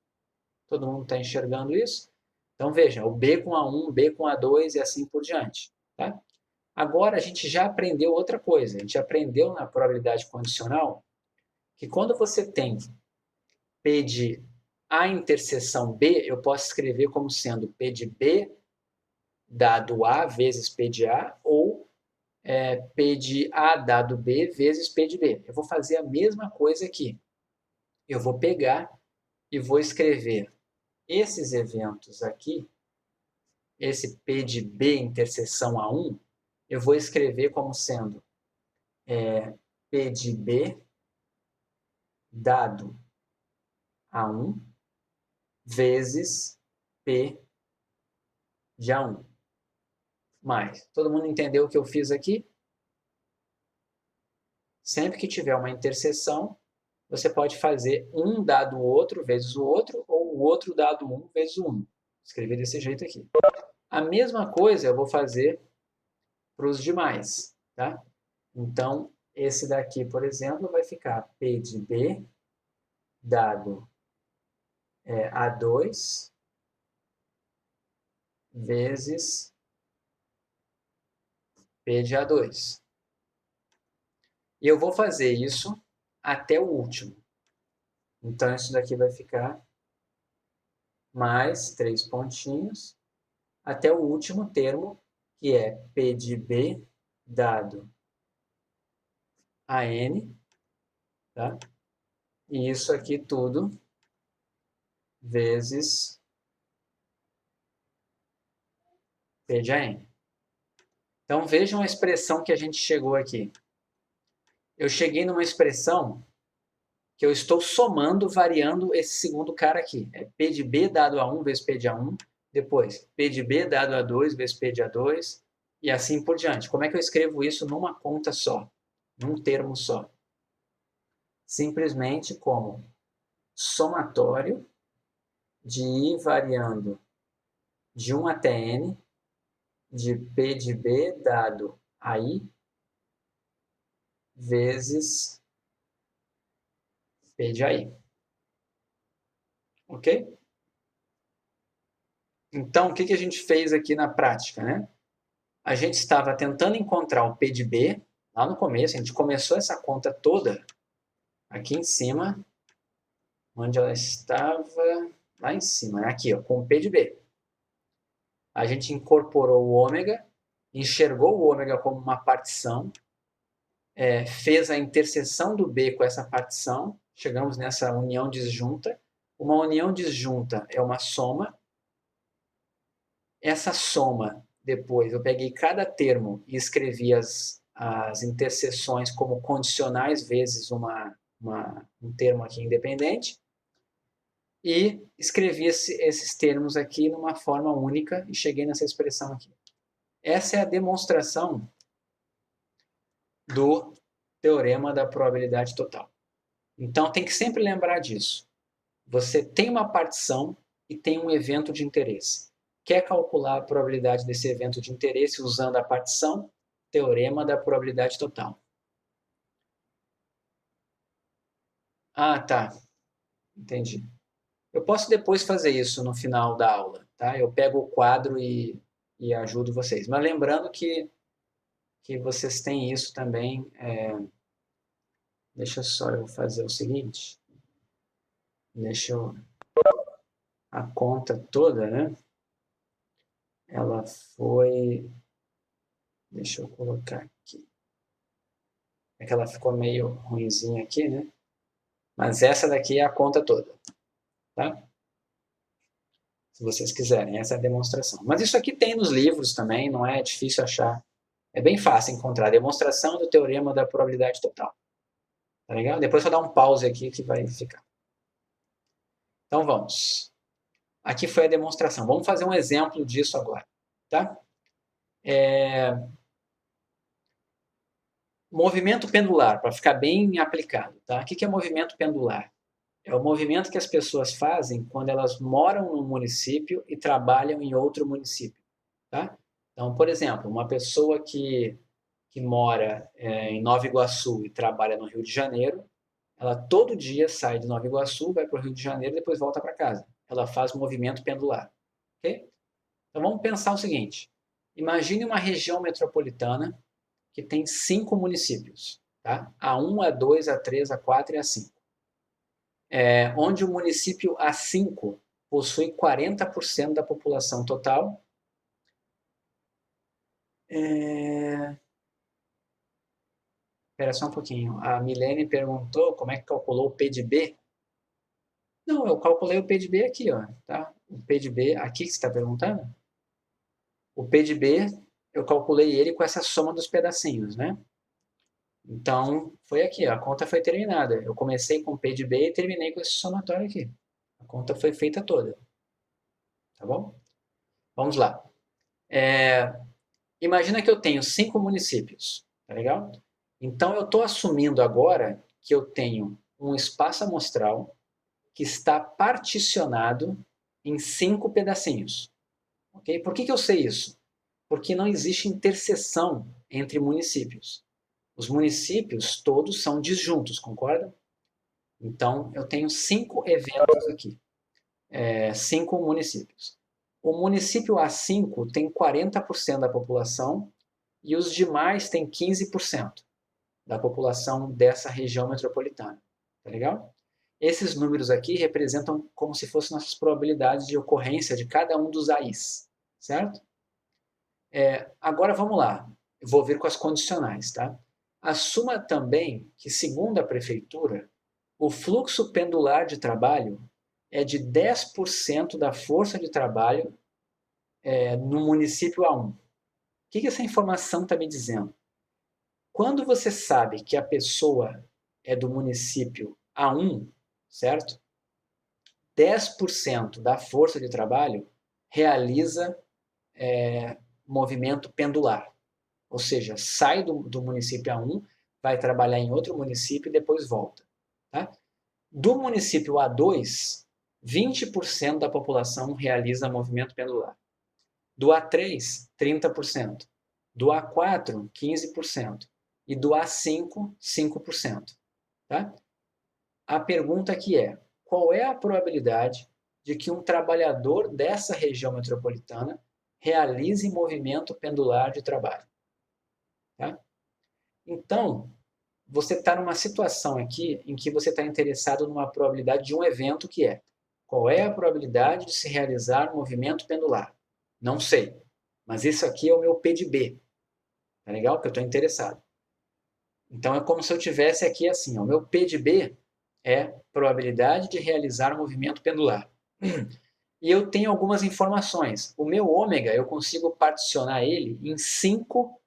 Todo mundo está enxergando isso? Então, veja, o B com A1, B com A2 e assim por diante. Tá? Agora, a gente já aprendeu outra coisa. A gente aprendeu na probabilidade condicional que quando você tem P de A interseção B, eu posso escrever como sendo P de B dado A vezes P de A, ou P de A dado B vezes P de B. Eu vou fazer a mesma coisa aqui. Eu vou pegar e vou escrever esses eventos aqui, esse P de B interseção A1, eu vou escrever como sendo P de B dado A1 vezes P de A1. Mais. Todo mundo entendeu o que eu fiz aqui? Sempre que tiver uma interseção, você pode fazer um dado o outro vezes o outro, ou o outro dado um vezes o um. Escrever desse jeito aqui. A mesma coisa eu vou fazer para os demais, tá? Então, esse daqui, por exemplo, vai ficar P de B dado A2 vezes P de A2. E eu vou fazer isso até o último. Então, isso daqui vai ficar mais 3 pontinhos, até o último termo, que é P de B dado a N, tá? E isso aqui tudo vezes P de AN. Então, vejam a expressão que a gente chegou aqui. Eu cheguei numa expressão que eu estou somando, variando esse segundo cara aqui. É P de B dado a 1 vezes P de A1, depois P de B dado a 2 vezes P de A2, e assim por diante. Como é que eu escrevo isso numa conta só, num termo só? Simplesmente como somatório de I variando de 1 até N, de P de B dado a I, vezes P de AI. Ok? Então, o que a gente fez aqui na prática, né? A gente estava tentando encontrar o P de B, lá no começo, a gente começou essa conta toda aqui em cima, onde ela estava, lá em cima, aqui, ó, com o P de B. A gente incorporou o ômega, enxergou o ômega como uma partição, fez a interseção do B com essa partição, chegamos nessa união disjunta. Uma união disjunta é uma soma. Essa soma, depois, eu peguei cada termo e escrevi as interseções como condicionais vezes um termo aqui independente. E escrevi esses termos aqui numa forma única e cheguei nessa expressão aqui. Essa é a demonstração do teorema da probabilidade total. Então, tem que sempre lembrar disso. Você tem uma partição e tem um evento de interesse. Quer calcular a probabilidade desse evento de interesse usando a partição? Teorema da probabilidade total. Ah, tá. Entendi. Eu posso depois fazer isso no final da aula, tá? Eu pego o quadro e ajudo vocês. Mas lembrando que vocês têm isso também. Deixa só eu fazer o seguinte. Deixa eu... A conta toda, né? Ela foi... Deixa eu colocar aqui. É que ela ficou meio ruinzinha aqui, né? Mas essa daqui é a conta toda, tá? Se vocês quiserem, essa é a demonstração. Mas isso aqui tem nos livros também, não é difícil achar. É bem fácil encontrar a demonstração do teorema da probabilidade total. Tá legal? Depois eu vou dar um pause aqui que vai ficar. Então vamos. Aqui foi a demonstração. Vamos fazer um exemplo disso agora, tá? Movimento pendular, para ficar bem aplicado, tá? O que é movimento pendular? É o movimento que as pessoas fazem quando elas moram num município e trabalham em outro município, tá? Então, por exemplo, uma pessoa que mora em Nova Iguaçu e trabalha no Rio de Janeiro, ela todo dia sai de Nova Iguaçu, vai para o Rio de Janeiro e depois volta para casa. Ela faz movimento pendular, ok? Então vamos pensar o seguinte, imagine uma região metropolitana que tem 5 municípios, tá? A1, A2, A3, A4 e A5. Onde o município A5 possui 40% da população total. Espera só um pouquinho. A Milene perguntou como é que calculou o P de B. Não, eu calculei o P de B aqui, ó, tá? O P de B, aqui que você está perguntando? O P de B, eu calculei ele com essa soma dos pedacinhos, né? Então, foi aqui, ó, a conta foi terminada. Eu comecei com P de B e terminei com esse somatório aqui. A conta foi feita toda, tá bom? Vamos lá. Imagina que eu tenho 5 municípios, tá legal? Então eu estou assumindo agora que eu tenho um espaço amostral que está particionado em 5 pedacinhos. Okay? Por que eu sei isso? Porque não existe interseção entre municípios. Os municípios todos são disjuntos, concorda? Então eu tenho 5 eventos aqui, 5 municípios. O município A5 tem 40% da população e os demais têm 15% da população dessa região metropolitana. Tá legal? Esses números aqui representam como se fossem nossas probabilidades de ocorrência de cada um dos AIs, certo? Agora vamos lá, eu vou vir com as condicionais, tá? Assuma também que, segundo a prefeitura, o fluxo pendular de trabalho é de 10% da força de trabalho no município A1. O que essa informação está me dizendo? Quando você sabe que a pessoa é do município A1, certo? 10% da força de trabalho realiza movimento pendular. Ou seja, sai do município A1, vai trabalhar em outro município e depois volta. Tá? Do município A2, 20% da população realiza movimento pendular. Do A3, 30%. Do A4, 15%. E do A5, 5%. Tá? A pergunta aqui é, qual é a probabilidade de que um trabalhador dessa região metropolitana realize movimento pendular de trabalho? Tá? Então, você está numa situação aqui em que você está interessado numa probabilidade de um evento que é qual é a probabilidade de se realizar um movimento pendular? Não sei, mas isso aqui é o meu P de B. Tá legal? Que eu estou interessado. Então é como se eu tivesse aqui assim, ó, o meu P de B é probabilidade de realizar um movimento pendular. E eu tenho algumas informações. O meu ômega, eu consigo particionar ele em 5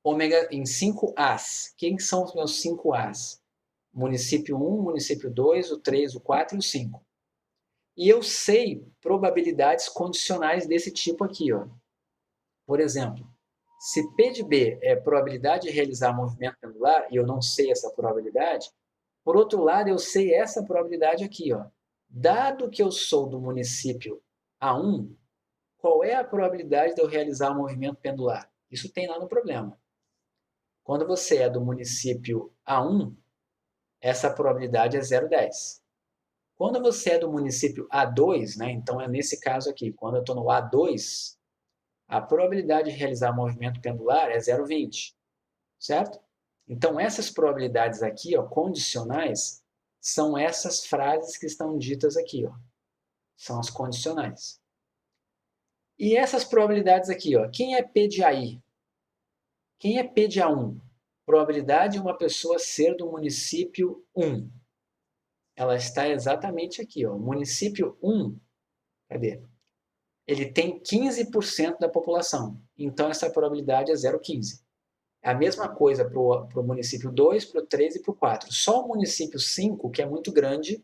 ômega em 5 As. Quem são os meus 5 As? Município 1, município 2, o 3, o 4 e o 5. E eu sei probabilidades condicionais desse tipo aqui, ó. Por exemplo, se P de B é probabilidade de realizar movimento pendular, e eu não sei essa probabilidade, por outro lado, eu sei essa probabilidade aqui, ó. Dado que eu sou do município A1, qual é a probabilidade de eu realizar um movimento pendular? Isso tem lá no problema. Quando você é do município A1, essa probabilidade é 0,10. Quando você é do município A2, né, então é nesse caso aqui, quando eu estou no A2, a probabilidade de realizar movimento pendular é 0,20, certo? Então essas probabilidades aqui, ó, condicionais, são essas frases que estão ditas aqui, ó. São as condicionais. E essas probabilidades aqui, ó, quem é P de AI? Quem é P de A1? Probabilidade de uma pessoa ser do município 1. Ela está exatamente aqui, ó. Município 1, cadê? Ele tem 15% da população. Então essa probabilidade é 0,15. É a mesma coisa para o município 2, para o 3 e para o 4. Só o município 5, que é muito grande,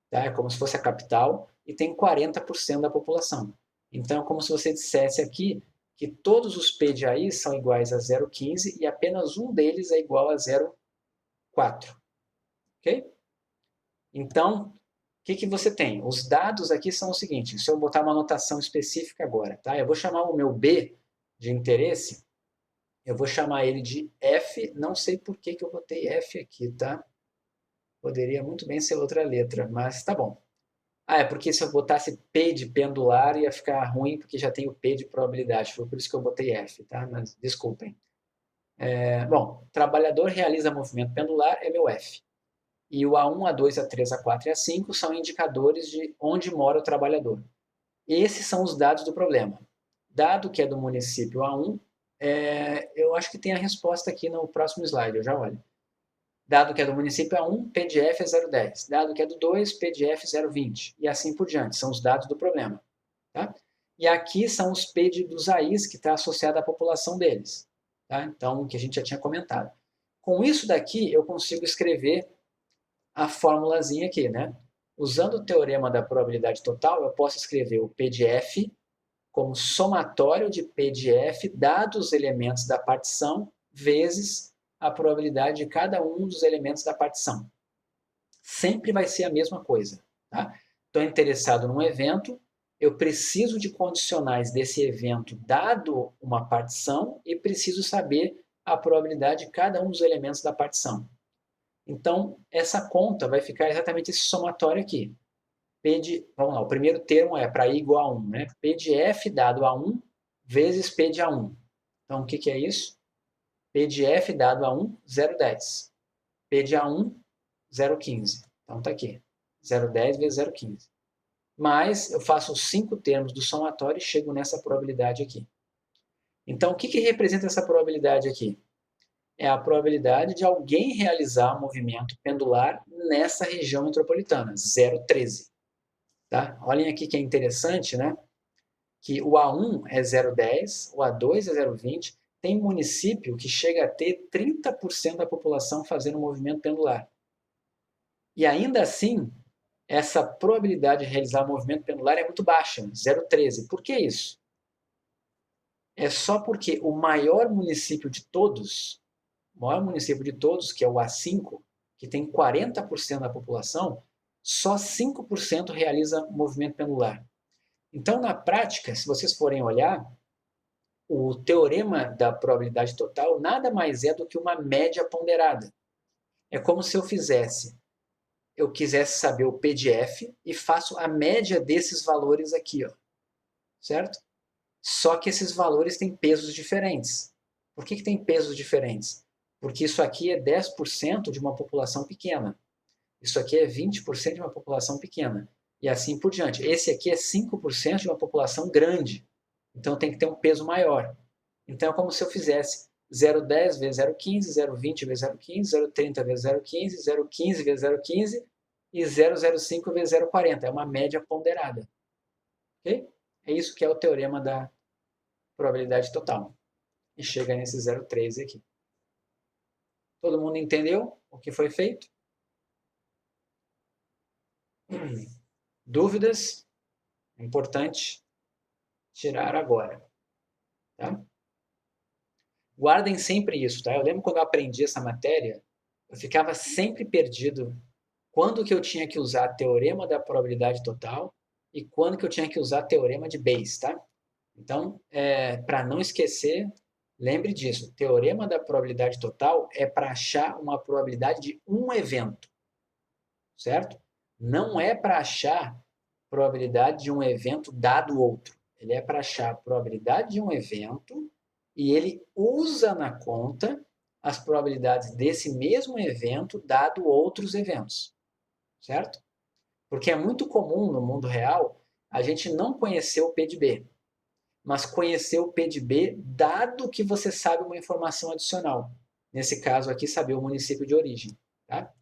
tá? É como se fosse a capital, e tem 40% da população. Então é como se você dissesse aqui que todos os P de AI são iguais a 0,15 e apenas um deles é igual a 0,4. Ok? Então, o que você tem? Os dados aqui são o seguinte, se eu botar uma anotação específica agora, tá? Eu vou chamar o meu B de interesse, eu vou chamar ele de F, não sei por que eu botei F aqui, tá? Poderia muito bem ser outra letra, mas tá bom. É porque se eu botasse P de pendular ia ficar ruim, porque já tem o P de probabilidade, foi por isso que eu botei F, tá? Mas desculpem. Bom, trabalhador realiza movimento pendular é meu F. E o A1, A2, A3, A4 e A5 são indicadores de onde mora o trabalhador. Esses são os dados do problema. Dado que é do município A1, eu acho que tem a resposta aqui no próximo slide, eu já olho. Dado que é do município A1, PDF é 0,10. Dado que é do 2, PDF 0,20. E assim por diante, são os dados do problema. Tá? E aqui são os PED dos AIs, que está associado à população deles. Tá? Então, que a gente já tinha comentado. Com isso daqui, eu consigo escrever a formulazinha aqui, né? Usando o teorema da probabilidade total, eu posso escrever o P de F como somatório de P de F dados os elementos da partição vezes a probabilidade de cada um dos elementos da partição. Sempre vai ser a mesma coisa. Tá? Estou interessado num evento, eu preciso de condicionais desse evento dado uma partição e preciso saber a probabilidade de cada um dos elementos da partição. Então, essa conta vai ficar exatamente esse somatório aqui. Vamos lá, o primeiro termo é para i igual a 1, né? P de F dado a 1 vezes P de A1. Então, o que é isso? P de F dado a 1, 0,10. P de A1, 0,15. Então, está aqui. 0,10 vezes 0,15. Mas eu faço os 5 termos do somatório e chego nessa probabilidade aqui. Então, o que representa essa probabilidade aqui? É a probabilidade de alguém realizar um movimento pendular nessa região metropolitana, 0,13. Tá? Olhem aqui que é interessante, né? Que o A1 é 0,10, o A2 é 0,20. Tem município que chega a ter 30% da população fazendo um movimento pendular. E ainda assim, essa probabilidade de realizar um movimento pendular é muito baixa, 0,13. Por que isso? É só porque o maior município de todos, que é o A5, que tem 40% da população, só 5% realiza movimento pendular. Então, na prática, se vocês forem olhar, o teorema da probabilidade total nada mais é do que uma média ponderada. É como se eu quisesse saber o P de F e faço a média desses valores aqui, ó, certo? Só que esses valores têm pesos diferentes. Por que tem pesos diferentes? Porque isso aqui é 10% de uma população pequena. Isso aqui é 20% de uma população pequena. E assim por diante. Esse aqui é 5% de uma população grande. Então tem que ter um peso maior. Então é como se eu fizesse 0,10 vezes 0,15, 0,20 vezes 0,15, 0,30 vezes 0,15, 0,15 vezes 0,15 e 0,05 vezes 0,40. É uma média ponderada. Ok? É isso que é o teorema da probabilidade total. E chega nesse 0,13 aqui. Todo mundo entendeu o que foi feito? Dúvidas? É importante tirar agora. Tá? Guardem sempre isso. Tá? Eu lembro quando eu aprendi essa matéria, eu ficava sempre perdido quando que eu tinha que usar teorema da probabilidade total e quando que eu tinha que usar teorema de Bayes. Tá? Então, para não esquecer, lembre disso. Teorema da probabilidade total é para achar uma probabilidade de um evento. Certo? Não é para achar probabilidade de um evento dado outro. Ele é para achar a probabilidade de um evento e ele usa na conta as probabilidades desse mesmo evento dado outros eventos. Certo? Porque é muito comum no mundo real a gente não conhecer o P de B, mas conhecer o P de B dado que você sabe uma informação adicional. Nesse caso aqui, saber o município de origem. Tá?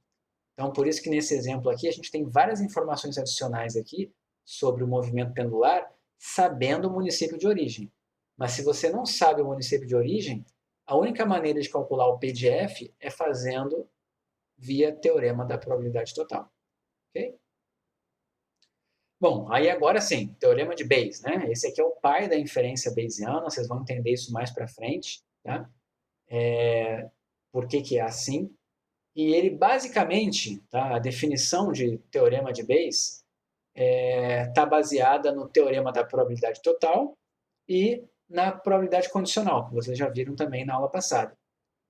Então, por isso que nesse exemplo aqui, a gente tem várias informações adicionais aqui sobre o movimento pendular, sabendo o município de origem. Mas se você não sabe o município de origem, a única maneira de calcular o P de F é fazendo via teorema da probabilidade total. Ok? Bom, aí agora sim, teorema de Bayes, né? Esse aqui é o pai da inferência bayesiana, vocês vão entender isso mais para frente, tá? Por que é assim? E ele basicamente, tá, a definição de teorema de Bayes está baseada no teorema da probabilidade total e na probabilidade condicional, que vocês já viram também na aula passada,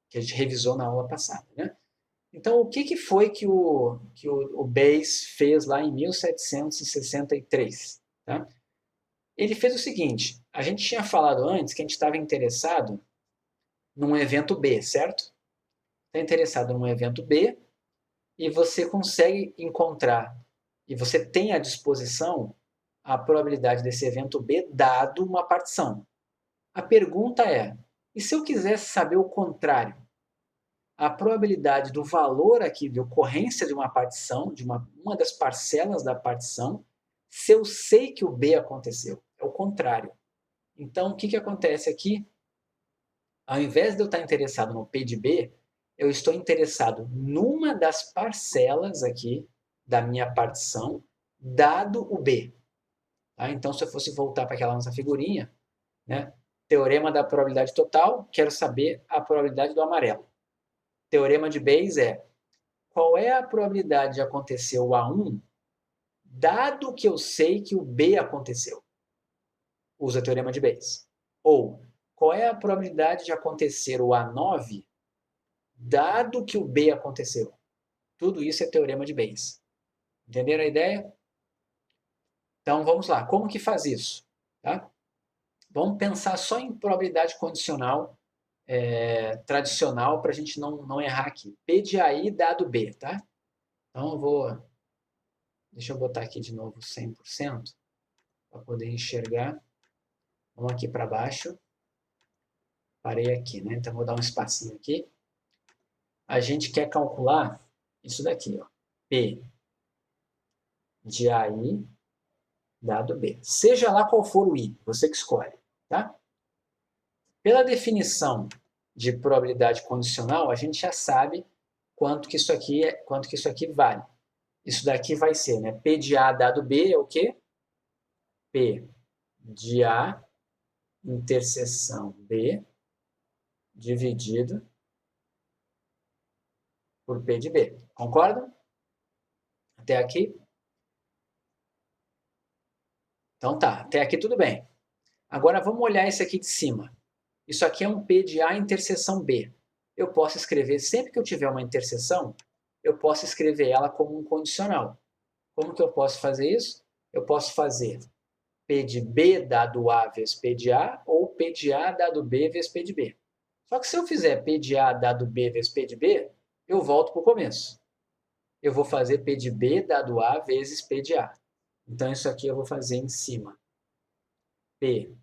que a gente revisou na aula passada. Né? Então, o que foi que o Bayes fez lá em 1763? Tá? Ele fez o seguinte, a gente tinha falado antes que a gente estava interessado num evento B, certo? Está interessado num evento B, e você consegue encontrar, e você tem à disposição a probabilidade desse evento B dado uma partição. A pergunta é, e se eu quisesse saber o contrário? A probabilidade do valor aqui de ocorrência de uma partição, de uma das parcelas da partição, se eu sei que o B aconteceu. É o contrário. Então, o que acontece aqui? Ao invés de eu estar interessado no P de B, eu estou interessado numa das parcelas aqui da minha partição, dado o B. Tá? Então, se eu fosse voltar para aquela nossa figurinha, né? Teorema da probabilidade total, quero saber a probabilidade do amarelo. Teorema de Bayes é qual é a probabilidade de acontecer o A1, dado que eu sei que o B aconteceu. Usa teorema de Bayes. Ou, qual é a probabilidade de acontecer o A9, dado que o B aconteceu. Tudo isso é teorema de Bayes. Entenderam a ideia? Então, vamos lá. Como que faz isso? Tá? Vamos pensar só em probabilidade condicional tradicional para a gente não errar aqui. P de AI dado B, tá? Então, deixa eu botar aqui de novo 100% para poder enxergar. Vamos aqui para baixo. Parei aqui, né? Então, vou dar um espacinho aqui. A gente quer calcular isso daqui, ó. P de AI dado B. Seja lá qual for o I, você que escolhe, tá? Pela definição de probabilidade condicional, a gente já sabe quanto que isso aqui vale. Isso daqui vai ser, né? P de A dado B é o quê? P de A interseção B dividido por P de B. Concordam? Até aqui? Então tá, até aqui tudo bem. Agora vamos olhar esse aqui de cima. Isso aqui é um P de A interseção B. Eu posso escrever, sempre que eu tiver uma interseção, eu posso escrever ela como um condicional. Como que eu posso fazer isso? Eu posso fazer P de B dado A vezes P de A, ou P de A dado B vezes P de B. Só que se eu fizer P de A dado B vezes P de B, eu volto para o começo. Eu vou fazer P de B dado A vezes P de A. Então, isso aqui eu vou fazer em cima. P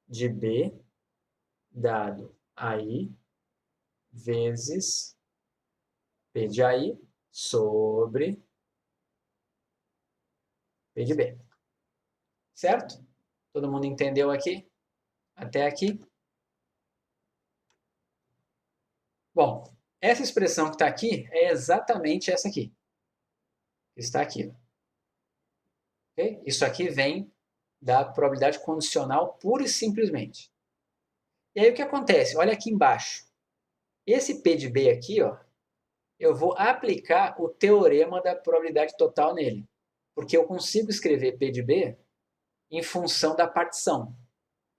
de B dado AI vezes P de AI sobre P de B. Certo? Todo mundo entendeu aqui? Até aqui? Bom, essa expressão que está aqui é exatamente essa aqui. Está aqui. Okay? Isso aqui vem da probabilidade condicional pura e simplesmente. E aí o que acontece? Olha aqui embaixo. Esse P de B aqui, ó, eu vou aplicar o teorema da probabilidade total nele. Porque eu consigo escrever P de B em função da partição.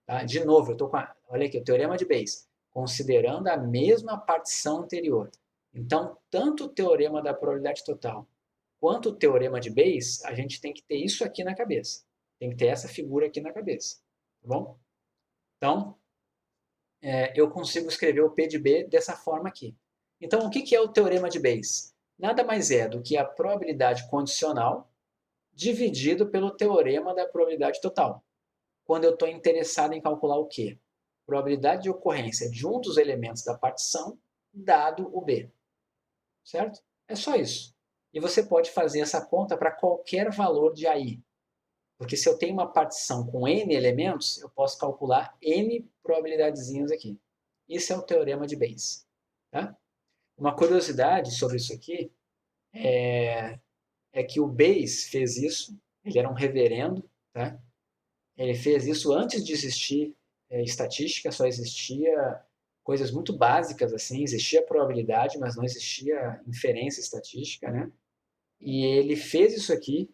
Tá? De novo, eu estou com olha aqui, o teorema de Bayes, considerando a mesma partição anterior. Então, tanto o teorema da probabilidade total quanto o teorema de Bayes, a gente tem que ter isso aqui na cabeça. Tem que ter essa figura aqui na cabeça. Tá bom? Então, eu consigo escrever o P de B dessa forma aqui. Então, o que é o teorema de Bayes? Nada mais é do que a probabilidade condicional dividido pelo teorema da probabilidade total. Quando eu estou interessado em calcular o quê? Probabilidade de ocorrência de um dos elementos da partição, dado o B. Certo? É só isso. E você pode fazer essa conta para qualquer valor de AI. Porque se eu tenho uma partição com N elementos, eu posso calcular N probabilidadezinhas aqui. Isso é o teorema de Bayes. Tá? Uma curiosidade sobre isso aqui é que o Bayes fez isso, ele era um reverendo, tá? Ele fez isso antes de existir estatística, só existia coisas muito básicas assim, existia probabilidade, mas não existia inferência estatística, né? E ele fez isso aqui,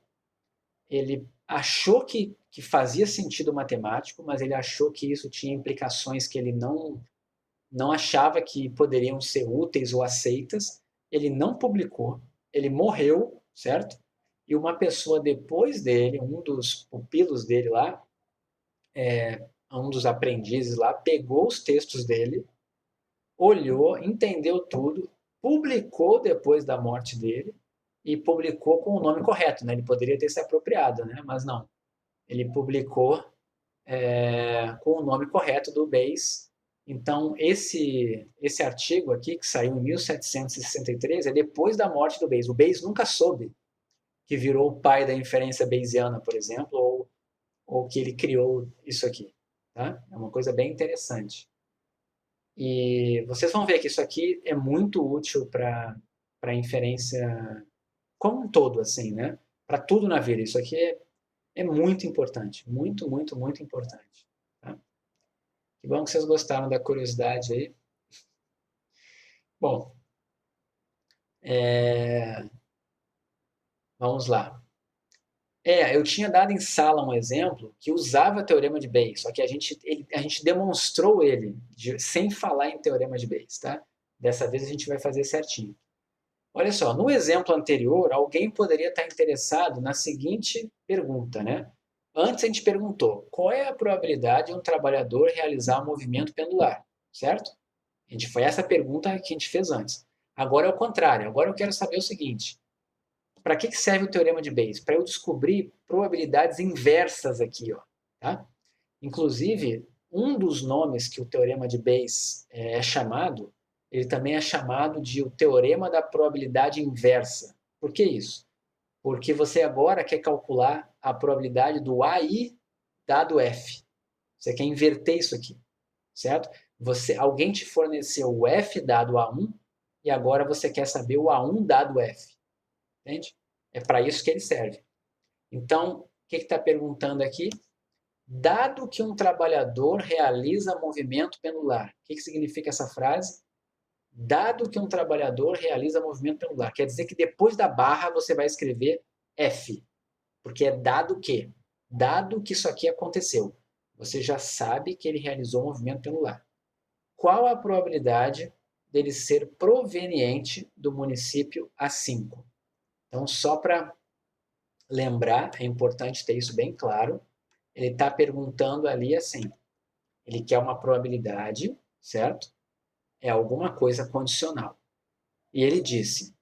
ele achou que fazia sentido matemático, mas ele achou que isso tinha implicações que ele não achava que poderiam ser úteis ou aceitas. Ele não publicou, ele morreu, certo? E uma pessoa depois dele, um dos pupilos dele lá, um dos aprendizes lá, pegou os textos dele, olhou, entendeu tudo, publicou depois da morte dele e publicou com o nome correto, né? Ele poderia ter se apropriado, né? Mas não. Ele publicou com o nome correto do Bayes. Então, esse artigo aqui, que saiu em 1763, é depois da morte do Bayes. O Bayes nunca soube que virou o pai da inferência bayesiana, por exemplo, ou que ele criou isso aqui. Tá? É uma coisa bem interessante. E vocês vão ver que isso aqui é muito útil para inferência como um todo, assim, né? Para tudo na vida. Isso aqui é muito importante. Muito, muito, muito importante. Tá? Que bom que vocês gostaram da curiosidade aí. Bom, vamos lá. Eu tinha dado em sala um exemplo que usava teorema de Bayes, só que a gente demonstrou ele sem falar em teorema de Bayes, tá? Dessa vez a gente vai fazer certinho. Olha só, no exemplo anterior, alguém poderia estar interessado na seguinte pergunta, né? Antes a gente perguntou, qual é a probabilidade de um trabalhador realizar um movimento pendular, certo? Foi essa pergunta que a gente fez antes. Agora é o contrário, agora eu quero saber o seguinte, para que serve o teorema de Bayes? Para eu descobrir probabilidades inversas aqui, ó, tá? Inclusive, um dos nomes que o teorema de Bayes é chamado, ele também é chamado de o teorema da probabilidade inversa. Por que isso? Porque você agora quer calcular a probabilidade do AI dado F. Você quer inverter isso aqui, certo? Alguém te forneceu o F dado A1 e agora você quer saber o A1 dado F. Entende? É para isso que ele serve. Então, o que está perguntando aqui? Dado que um trabalhador realiza movimento pendular. O que significa essa frase? Dado que um trabalhador realiza movimento pendular. Quer dizer que depois da barra você vai escrever F. Porque é dado que. Dado que isso aqui aconteceu. Você já sabe que ele realizou movimento pendular. Qual a probabilidade dele ser proveniente do município A5? Então, só para lembrar, é importante ter isso bem claro. Ele está perguntando ali assim, ele quer uma probabilidade, certo? É alguma coisa condicional. E ele disse,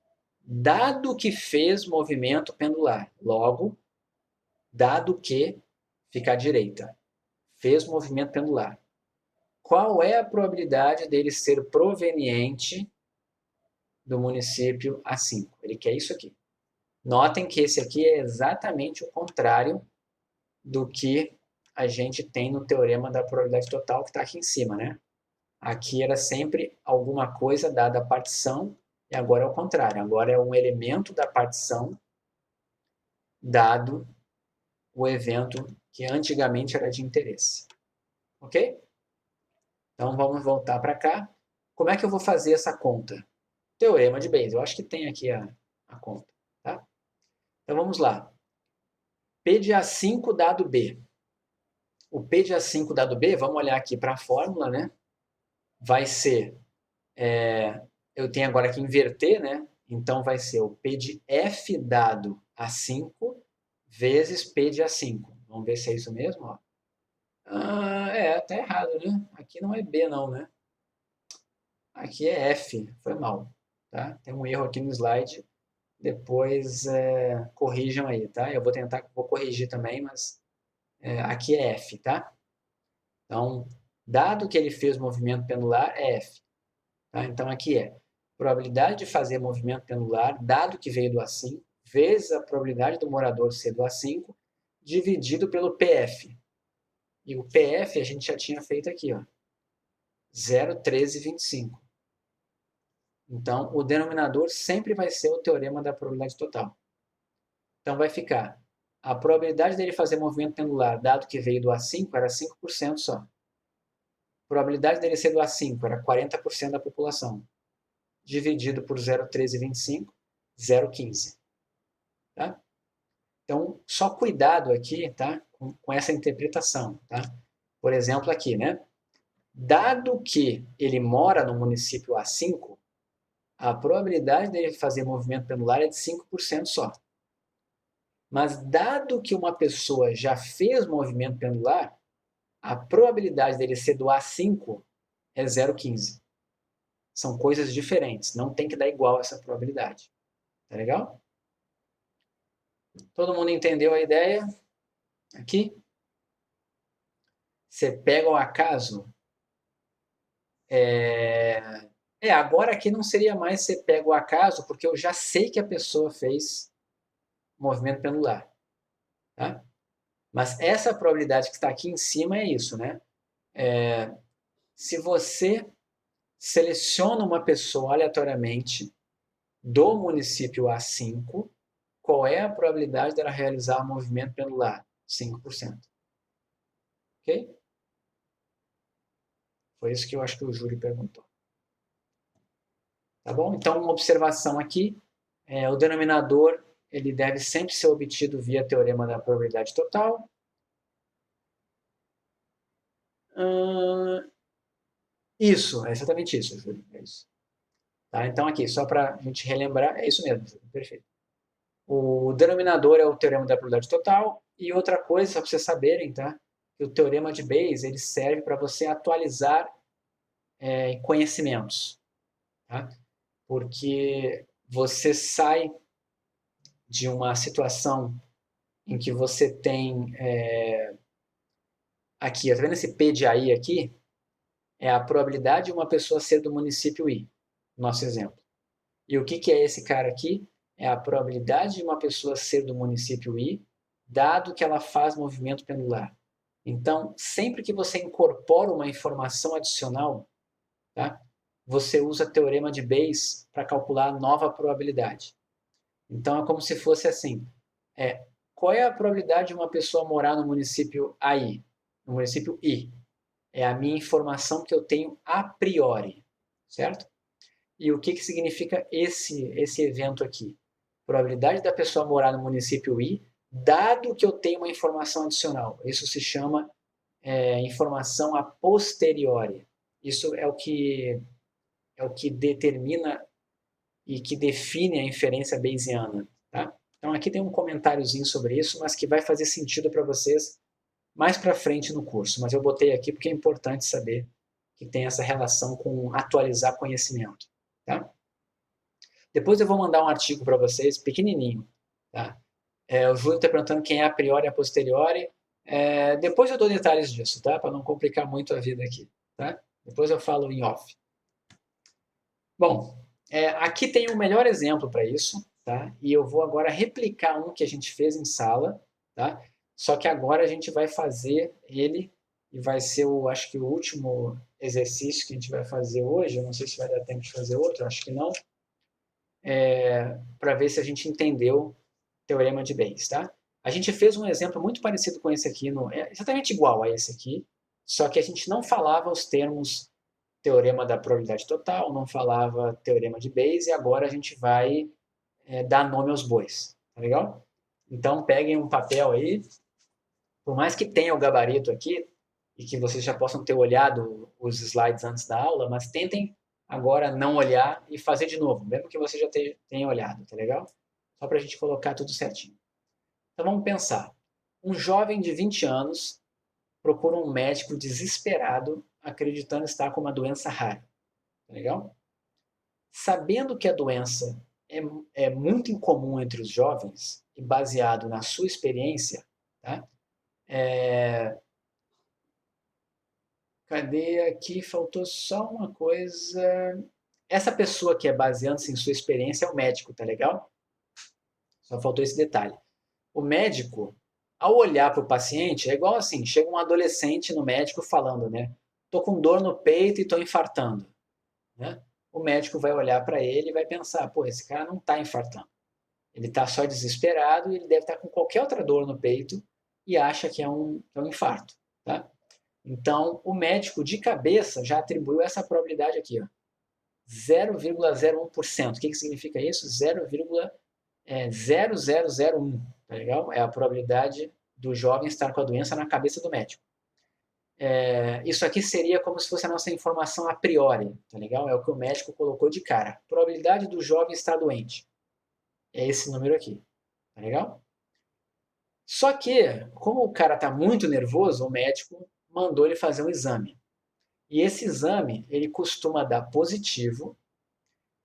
dado que fez movimento pendular, logo, dado que, fica à direita, fez movimento pendular. Qual é a probabilidade dele ser proveniente do município A5? Ele quer isso aqui. Notem que esse aqui é exatamente o contrário do que a gente tem no teorema da probabilidade total que está aqui em cima, né? Aqui era sempre alguma coisa dada a partição e agora é o contrário. Agora é um elemento da partição dado o evento que antigamente era de interesse. Ok? Então vamos voltar para cá. Como é que eu vou fazer essa conta? Teorema de Bayes. Eu acho que tem aqui a conta. Tá? Então vamos lá. P de A5 dado B. O P de A5 dado B, vamos olhar aqui para a fórmula, né? Vai ser, eu tenho agora que inverter, né? Então vai ser o P de F dado A5 vezes P de A5. Vamos ver se é isso mesmo, ó. Tá errado, né? Aqui não é B não, né? Aqui é F, foi mal, tá? Tem um erro aqui no slide, depois corrijam aí, tá? Eu vou corrigir também, mas aqui é F, tá? Então, dado que ele fez movimento pendular, é F. Tá? Então, aqui é probabilidade de fazer movimento pendular, dado que veio do A5, vezes a probabilidade do morador ser do A5, dividido pelo PF. E o PF a gente já tinha feito aqui, ó, 0,1325. Então, o denominador sempre vai ser o teorema da probabilidade total. Então, vai ficar a probabilidade dele fazer movimento pendular, dado que veio do A5, era 5% só. A probabilidade dele ser do A5 era 40% da população. Dividido por 0,1325, 0,15. Tá? Então, só cuidado aqui, tá? Com essa interpretação, tá? Por exemplo, aqui, né? Dado que ele mora no município A5, a probabilidade dele fazer movimento pendular é de 5% só. Mas dado que uma pessoa já fez movimento pendular, a probabilidade dele ser do A5 é 0,15. São coisas diferentes, não tem que dar igual essa probabilidade. Tá legal? Todo mundo entendeu a ideia? Aqui? Você pega o acaso. Agora aqui não seria mais você pega o acaso, porque eu já sei que a pessoa fez movimento pendular. Tá? Mas essa probabilidade que está aqui em cima é isso, né? Se você seleciona uma pessoa aleatoriamente do município A5, qual é a probabilidade dela realizar o movimento pendular? 5%. Ok? Foi isso que eu acho que o Júlio perguntou. Tá bom? Então, uma observação aqui, o denominador ele deve sempre ser obtido via teorema da probabilidade total. Isso, é exatamente isso, Júlio. É isso. Tá? Então, aqui, só para a gente relembrar, é isso mesmo, Júlio, perfeito. O denominador é o teorema da probabilidade total. E outra coisa, só para vocês saberem, tá? Que o teorema de Bayes ele serve para você atualizar conhecimentos. Tá? Porque você sai de uma situação em que você tem aqui, tá vendo esse P de AI aqui? É a probabilidade de uma pessoa ser do município I, nosso exemplo. E o que é esse cara aqui? É a probabilidade de uma pessoa ser do município I, dado que ela faz movimento pendular. Então, sempre que você incorpora uma informação adicional, tá? Você usa teorema de Bayes para calcular a nova probabilidade. Então, é como se fosse assim, qual é a probabilidade de uma pessoa morar no município AI, no município I? É a minha informação que eu tenho a priori, certo? E o que significa esse evento aqui? Probabilidade da pessoa morar no município I, dado que eu tenho uma informação adicional. Isso se chama informação a posteriori. Isso é o que determina e que define a inferência bayesiana. Tá? Então aqui tem um comentáriozinho sobre isso, mas que vai fazer sentido para vocês mais para frente no curso. Mas eu botei aqui porque é importante saber que tem essa relação com atualizar conhecimento. Tá? Depois eu vou mandar um artigo para vocês, pequenininho. Tá? O Júlio está perguntando quem é a priori e a posteriori. Depois eu dou detalhes disso, tá? Para não complicar muito a vida aqui. Tá? Depois eu falo em off. Bom, aqui tem o melhor exemplo para isso, tá? E eu vou agora replicar um que a gente fez em sala, tá? Só que agora a gente vai fazer ele e vai ser, acho que o último exercício que a gente vai fazer hoje. Eu não sei se vai dar tempo de fazer outro, acho que não. Para ver se a gente entendeu o teorema de Bayes, tá? A gente fez um exemplo muito parecido com esse aqui, exatamente igual a esse aqui, só que a gente não falava os termos teorema da probabilidade total, não falava teorema de Bayes, e agora a gente vai dar nome aos bois, tá legal? Então peguem um papel aí, por mais que tenha o gabarito aqui, e que vocês já possam ter olhado os slides antes da aula, mas tentem agora não olhar e fazer de novo, mesmo que você já tenha olhado, tá legal? Só para a gente colocar tudo certinho. Então vamos pensar. Um jovem de 20 anos procura um médico desesperado, acreditando estar com uma doença rara. Tá legal? Sabendo que a doença é muito incomum entre os jovens e baseado na sua experiência, tá? Cadê aqui? Faltou só uma coisa. Essa pessoa que é baseando-se em sua experiência é o médico, tá legal? Só faltou esse detalhe. O médico, ao olhar para o paciente, é igual assim, chega um adolescente no médico falando, né? Tô com dor no peito e tô infartando, né? O médico vai olhar para ele e vai pensar, pô, esse cara não está infartando. Ele está só desesperado e ele deve estar com qualquer outra dor no peito e acha que é um infarto, tá? Então, o médico de cabeça já atribuiu essa probabilidade aqui, ó, 0,01%. O que significa isso? 0,0001, tá legal? É a probabilidade do jovem estar com a doença na cabeça do médico. Isso aqui seria como se fosse a nossa informação a priori, tá legal? É o que o médico colocou de cara. Probabilidade do jovem estar doente. É esse número aqui, tá legal? Só que, como o cara está muito nervoso, o médico mandou ele fazer um exame. E esse exame, ele costuma dar positivo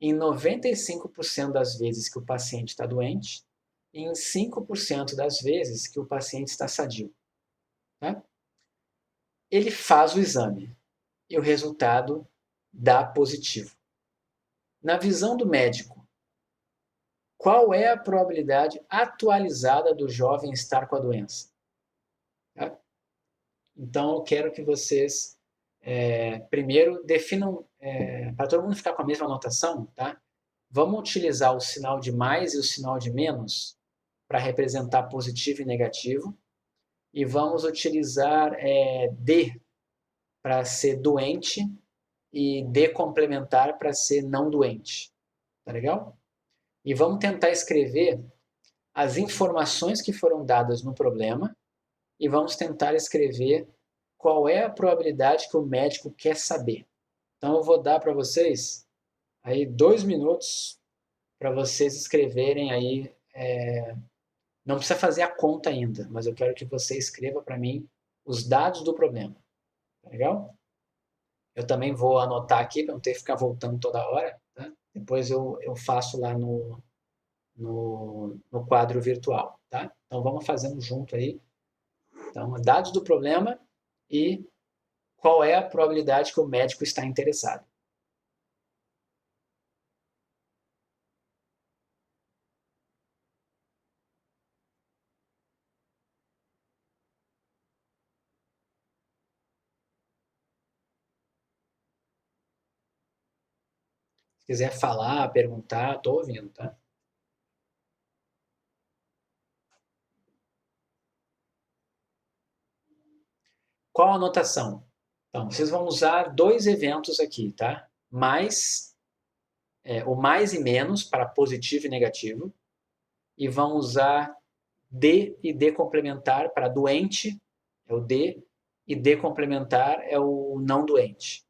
em 95% das vezes que o paciente está doente e em 5% das vezes que o paciente está sadio. Tá? Ele faz o exame e o resultado dá positivo. Na visão do médico, qual é a probabilidade atualizada do jovem estar com a doença? Tá? Então, eu quero que vocês primeiro definam, para todo mundo ficar com a mesma anotação, tá? Vamos utilizar o sinal de mais e o sinal de menos para representar positivo e negativo. E vamos utilizar D para ser doente e D complementar para ser não doente. Tá legal? E vamos tentar escrever as informações que foram dadas no problema e vamos tentar escrever qual é a probabilidade que o médico quer saber. Então eu vou dar para vocês aí 2 minutos para vocês escreverem aí. Não precisa fazer a conta ainda, mas eu quero que você escreva para mim os dados do problema. Tá legal? Eu também vou anotar aqui para não ter que ficar voltando toda hora. Tá? Depois eu faço lá no quadro virtual. Tá? Então vamos fazendo junto aí. Então, dados do problema e qual é a probabilidade que o médico está interessado. Se quiser falar, perguntar, estou ouvindo, tá? Qual a anotação? Então, vocês vão usar 2 eventos aqui, tá? O mais e menos para positivo e negativo, e vão usar D e D complementar para doente, é o D, e D complementar é o não doente.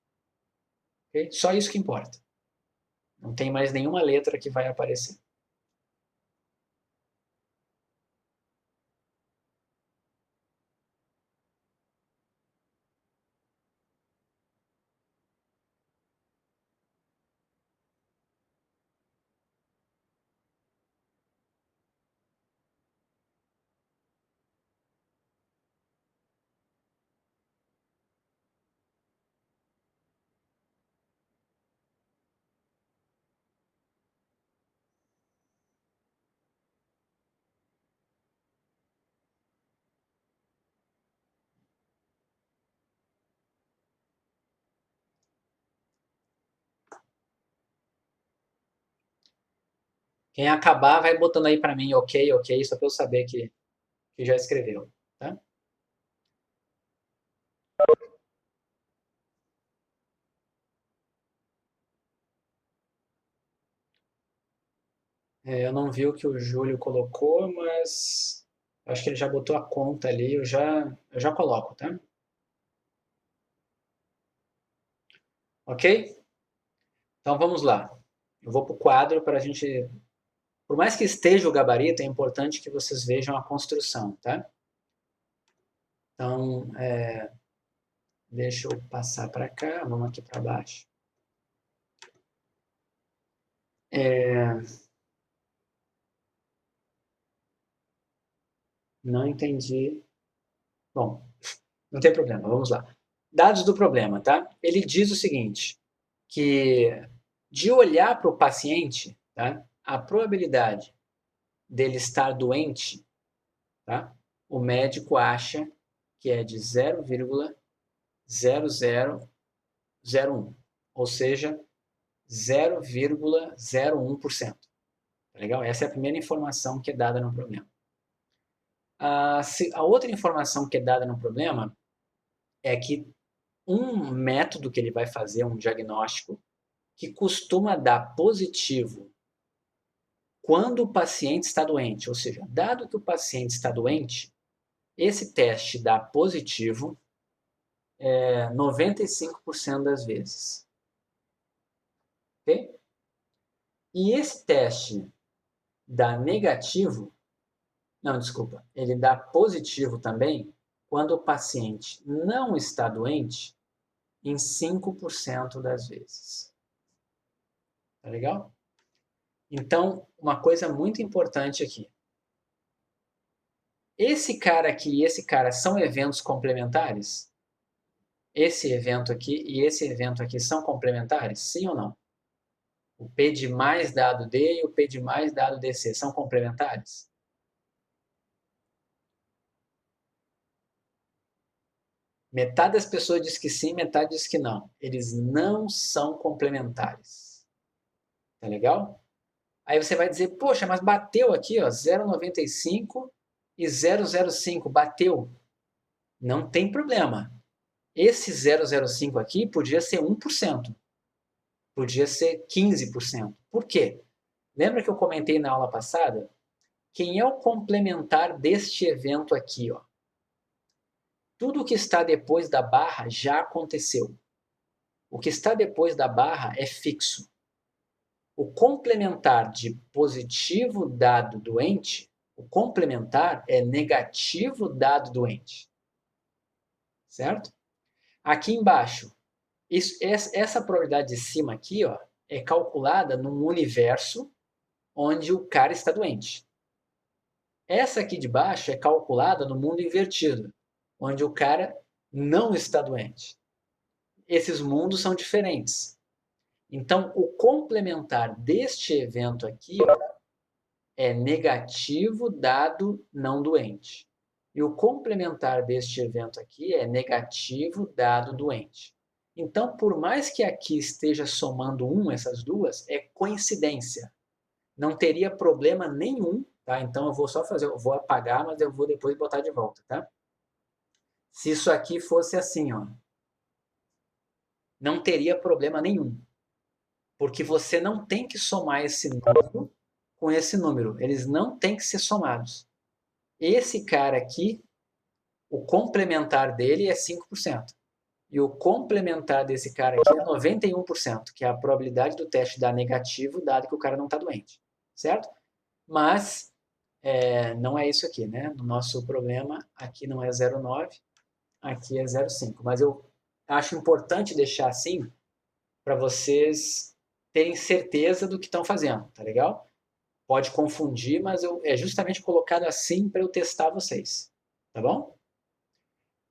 Okay? Só isso que importa. Não tem mais nenhuma letra que vai aparecer. Quem acabar, vai botando aí para mim, ok, ok, só para eu saber que já escreveu. Tá? Eu não vi o que o Júlio colocou, mas acho que ele já botou a conta ali, eu já coloco, tá? Ok? Então vamos lá. Eu vou para o quadro para a gente. Por mais que esteja o gabarito, é importante que vocês vejam a construção, tá? Então, deixa eu passar para cá, vamos aqui para baixo. Não entendi. Bom, não tem problema, vamos lá. Dados do problema, tá? Ele diz o seguinte, que de olhar para o paciente, tá? A probabilidade dele estar doente, tá? O médico acha que é de 0,0001, ou seja, 0,01%. Tá legal? Essa é a primeira informação que é dada no problema. A outra informação que é dada no problema é que um método que ele vai fazer, um diagnóstico, que costuma dar positivo quando o paciente está doente, ou seja, dado que o paciente está doente, esse teste dá positivo 95% das vezes. Ok? E esse teste dá negativo, não, desculpa, ele dá positivo também quando o paciente não está doente em 5% das vezes. Tá legal? Então, uma coisa muito importante aqui. Esse cara aqui e esse cara são eventos complementares? Esse evento aqui e esse evento aqui são complementares? Sim ou não? O P de mais dado D e o P de mais dado DC são complementares? Metade das pessoas diz que sim, metade diz que não. Eles não são complementares. Tá legal? Aí você vai dizer, poxa, mas bateu aqui, ó, 0,95 e 0,05, bateu. Não tem problema. Esse 0,05 aqui podia ser 1%, podia ser 15%. Por quê? Lembra que eu comentei na aula passada? Quem é o complementar deste evento aqui, ó? Tudo que está depois da barra já aconteceu. O que está depois da barra é fixo. O complementar de positivo dado doente, o complementar é negativo dado doente. Certo? Aqui embaixo, essa probabilidade de cima aqui, ó, é calculada num universo onde o cara está doente. Essa aqui de baixo é calculada no mundo invertido, onde o cara não está doente. Esses mundos são diferentes. Então, o complementar deste evento aqui, ó, é negativo dado não doente. E o complementar deste evento aqui é negativo dado doente. Então, por mais que aqui esteja somando 1, essas duas, é coincidência. Não teria problema nenhum, tá? Então eu vou só fazer, eu vou apagar, mas eu vou depois botar de volta, tá? Se isso aqui fosse assim, ó, não teria problema nenhum. Porque você não tem que somar esse número com esse número. Eles não têm que ser somados. Esse cara aqui, o complementar dele é 5%. E o complementar desse cara aqui é 91%, que é a probabilidade do teste dar negativo, dado que o cara não está doente. Certo? Mas não é isso aqui, né? No nosso problema, aqui não é 0,9, aqui é 0,5. Mas eu acho importante deixar assim para vocês terem certeza do que estão fazendo, tá legal? Pode confundir, mas é justamente colocado assim para eu testar vocês, tá bom?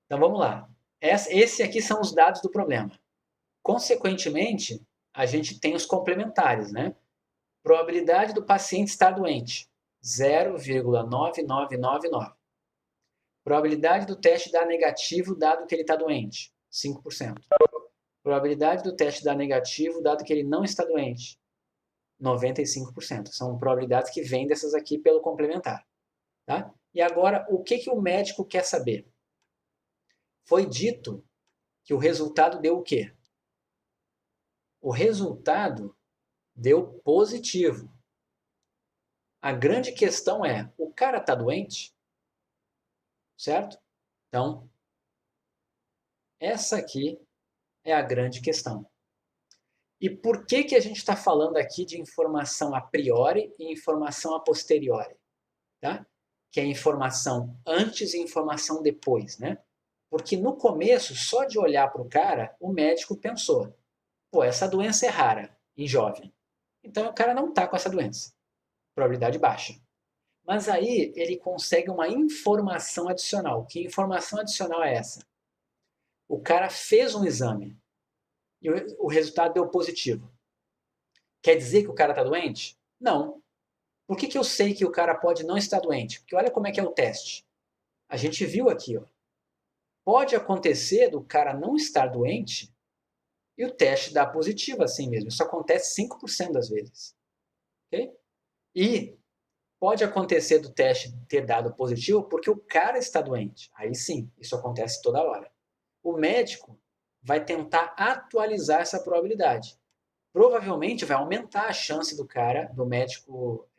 Então vamos lá. Esse aqui são os dados do problema. Consequentemente, a gente tem os complementares, né? Probabilidade do paciente estar doente, 0,9999. Probabilidade do teste dar negativo dado que ele está doente, 5%. Probabilidade do teste dar negativo dado que ele não está doente, 95%. São probabilidades que vêm dessas aqui pelo complementar. Tá? E agora, o que o médico quer saber? Foi dito que o resultado deu o quê? O resultado deu positivo. A grande questão é, o cara está doente? Certo? Então, essa aqui é a grande questão. E por que a gente está falando aqui de informação a priori e informação a posteriori? Tá? Que é informação antes e informação depois, né? Porque no começo, só de olhar para o cara, o médico pensou, pô, essa doença é rara em jovem. Então o cara não está com essa doença. Probabilidade baixa. Mas aí ele consegue uma informação adicional. Que informação adicional é essa? O cara fez um exame e o resultado deu positivo. Quer dizer que o cara está doente? Não. Por que eu sei que o cara pode não estar doente? Porque olha como é que é o teste. A gente viu aqui, ó. Pode acontecer do cara não estar doente e o teste dá positivo assim mesmo. Isso acontece 5% das vezes. Okay? E pode acontecer do teste ter dado positivo porque o cara está doente. Aí sim, isso acontece toda hora. O médico vai tentar atualizar essa probabilidade. Provavelmente vai aumentar a chance do cara, do médico,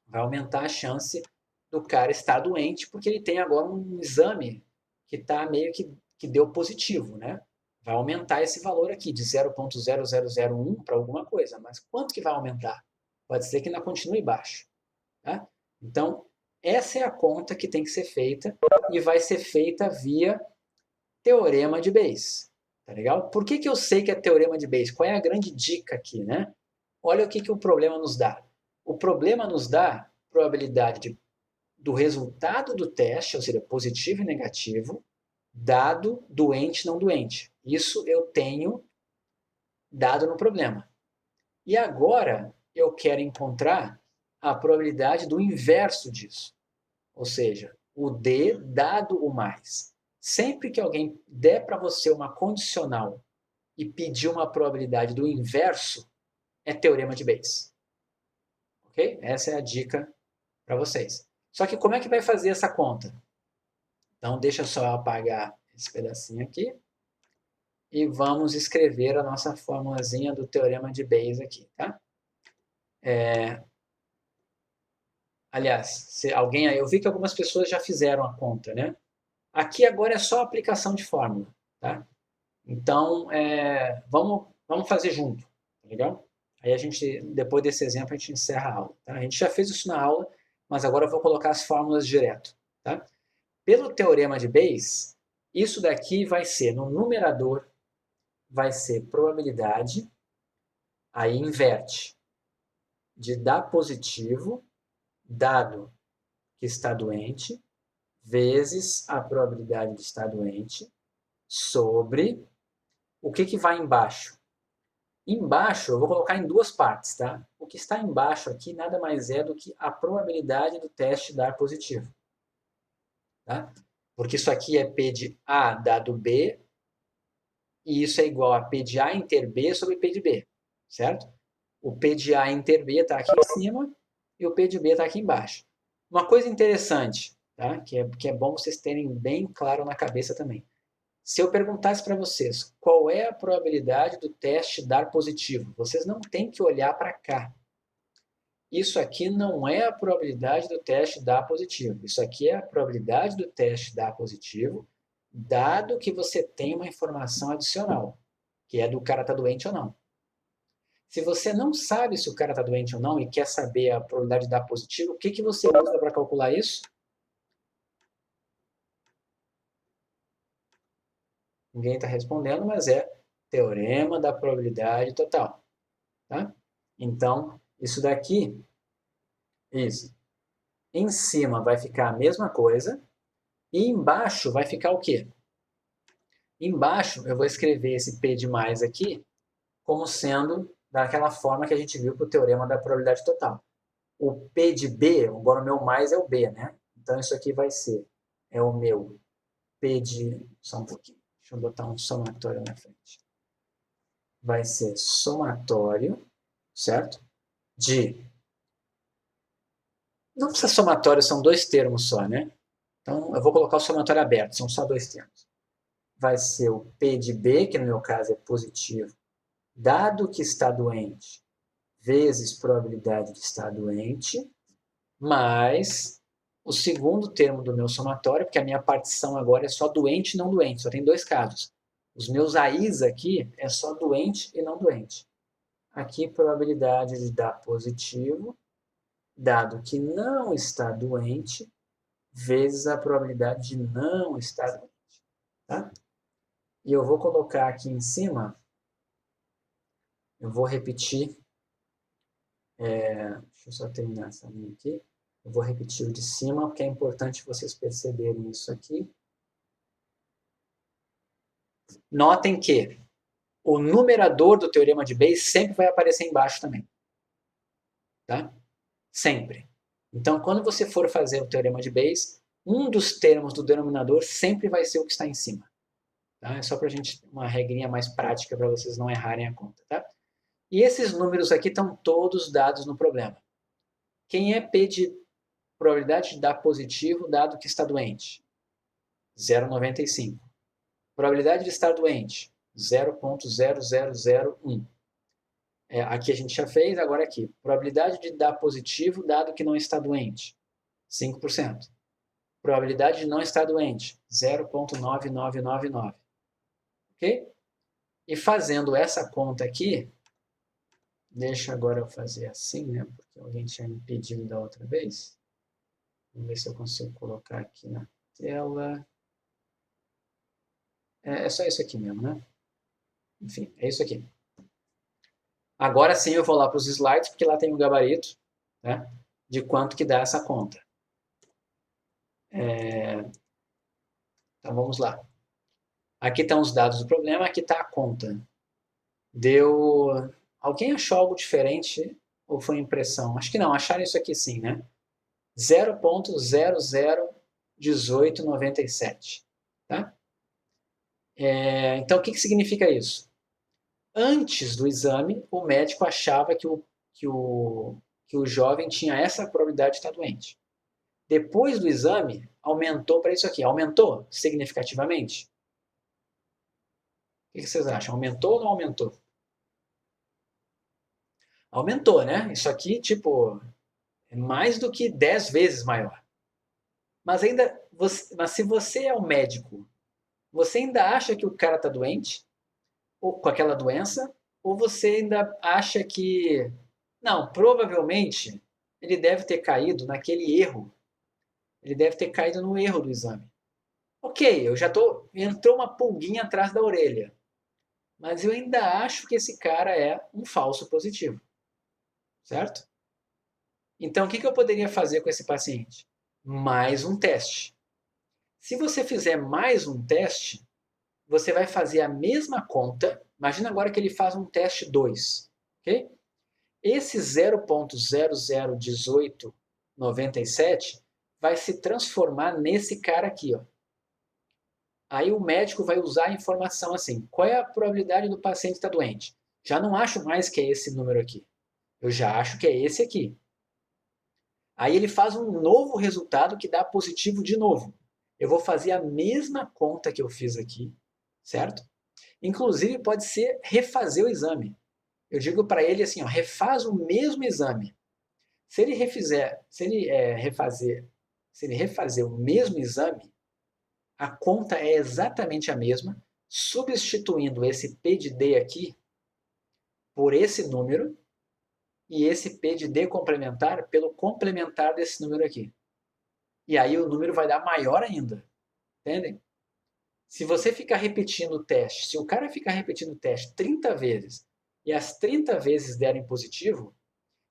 vai aumentar a chance do cara estar doente, porque ele tem agora um exame que está meio que deu positivo, né? Vai aumentar esse valor aqui de 0,0001 para alguma coisa, mas quanto que vai aumentar? Pode ser que ainda continue baixo. Tá? Então, essa é a conta que tem que ser feita e vai ser feita via teorema de Bayes. Tá legal? Por que eu sei que é teorema de Bayes? Qual é a grande dica aqui, né? Olha o que o problema nos dá. O problema nos dá probabilidade do resultado do teste, ou seja, positivo e negativo, dado doente não doente. Isso eu tenho dado no problema. E agora eu quero encontrar a probabilidade do inverso disso. Ou seja, o D dado o mais. Sempre que alguém der para você uma condicional e pedir uma probabilidade do inverso, é teorema de Bayes. Ok? Essa é a dica para vocês. Só que como é que vai fazer essa conta? Então, deixa eu só apagar esse pedacinho aqui. E vamos escrever a nossa formulazinha do teorema de Bayes aqui, tá? Aliás, se alguém aí, eu vi que algumas pessoas já fizeram a conta, né? Aqui agora é só aplicação de fórmula, tá? Então, vamos fazer junto, tá legal? Aí a gente, depois desse exemplo, a gente encerra a aula, tá? A gente já fez isso na aula, mas agora eu vou colocar as fórmulas direto, tá? Pelo teorema de Bayes, isso daqui vai ser, no numerador, vai ser probabilidade, aí inverte, de dar positivo, dado que está doente, vezes a probabilidade de estar doente, sobre o que vai embaixo. Embaixo, eu vou colocar em duas partes, tá? O que está embaixo aqui nada mais é do que a probabilidade do teste dar positivo. Tá? Porque isso aqui é P de A dado B, e isso é igual a P de A inter B sobre P de B, certo? O P de A inter B está aqui em cima e o P de B está aqui embaixo. Uma coisa interessante, tá? que é bom vocês terem bem claro na cabeça também. Se eu perguntasse para vocês qual é a probabilidade do teste dar positivo, vocês não têm que olhar para cá. Isso aqui não é a probabilidade do teste dar positivo. Isso aqui é a probabilidade do teste dar positivo, dado que você tem uma informação adicional, que é do cara estar doente ou não. Se você não sabe se o cara está doente ou não e quer saber a probabilidade de dar positivo, o que você usa para calcular isso? Ninguém está respondendo, mas é teorema da probabilidade total. Tá? Então, isso daqui, isso. Em cima vai ficar a mesma coisa e embaixo vai ficar o quê? Embaixo eu vou escrever esse P de mais aqui como sendo daquela forma que a gente viu para o teorema da probabilidade total. O P de B, agora o meu mais é o B, né? Então isso aqui vai ser, é o meu P de, só um pouquinho, deixa eu botar um somatório na frente. Vai ser somatório, certo? De, não precisa somatório, são dois termos só, né? Então eu vou colocar o somatório aberto, são só dois termos. Vai ser o P de B, que no meu caso é positivo, dado que está doente, vezes probabilidade de estar doente, mais o segundo termo do meu somatório, porque a minha partição agora é só doente e não doente, só tem dois casos. Os meus AIs aqui é só doente e não doente. Aqui, probabilidade de dar positivo, dado que não está doente, vezes a probabilidade de não estar doente. Tá? E eu vou colocar aqui em cima, eu vou repetir, deixa eu só terminar essa linha aqui, eu vou repetir o de cima, porque é importante vocês perceberem isso aqui. Notem que o numerador do teorema de Bayes sempre vai aparecer embaixo também. Tá? Sempre. Então, quando você for fazer o teorema de Bayes, um dos termos do denominador sempre vai ser o que está em cima. Tá? É só para a gente, uma regrinha mais prática para vocês não errarem a conta. Tá? E esses números aqui estão todos dados no problema. Quem é P de probabilidade de dar positivo dado que está doente? 0,95. Probabilidade de estar doente? 0,0001. Aqui a gente já fez, agora aqui. Probabilidade de dar positivo dado que não está doente? 5%. Probabilidade de não estar doente? 0,9999. Ok? E fazendo essa conta aqui, deixa agora eu fazer assim, né? Porque alguém tinha me pedido da outra vez. Vamos ver se eu consigo colocar aqui na tela. É só isso aqui mesmo, né? Enfim, é isso aqui. Agora sim eu vou lá para os slides, porque lá tem um gabarito, né, de quanto que dá essa conta. Então vamos lá. Aqui estão os dados do problema, aqui está a conta. Deu... Alguém achou algo diferente ou foi impressão? Acho que não, acharam isso aqui sim, né? 0,001897. Tá? Então o que significa isso? Antes do exame, o médico achava que que o jovem tinha essa probabilidade de estar doente. Depois do exame, aumentou para isso aqui. Aumentou significativamente? O que vocês acham? Aumentou ou não aumentou? Aumentou, né? Isso aqui, tipo, é mais do que 10 vezes maior. Mas ainda, mas se você é o médico, você ainda acha que o cara está doente? Ou com aquela doença? Ou você ainda acha que, não, provavelmente ele deve ter caído naquele erro. Ele deve ter caído no erro do exame. Ok, eu já tô, entrou uma pulguinha atrás da orelha. Mas eu ainda acho que esse cara é um falso positivo, certo? Então, o que eu poderia fazer com esse paciente? Mais um teste. Se você fizer mais um teste, você vai fazer a mesma conta. Imagina agora que ele faz um teste 2, ok? Esse 0.001897 vai se transformar nesse cara aqui, ó. Aí o médico vai usar a informação assim: qual é a probabilidade do paciente estar doente? Já não acho mais que é esse número aqui. Eu já acho que é esse aqui. Aí ele faz um novo resultado que dá positivo de novo. Eu vou fazer a mesma conta que eu fiz aqui, certo? Inclusive pode ser refazer o exame. Eu digo para ele assim, ó, refaz o mesmo exame. Se ele refizer, se ele refazer o mesmo exame, a conta é exatamente a mesma, substituindo esse P de D aqui por esse número e esse P de D complementar pelo complementar desse número aqui. E aí o número vai dar maior ainda. Entendem? Se você ficar repetindo o teste, se o cara ficar repetindo o teste 30 vezes e as 30 vezes derem positivo,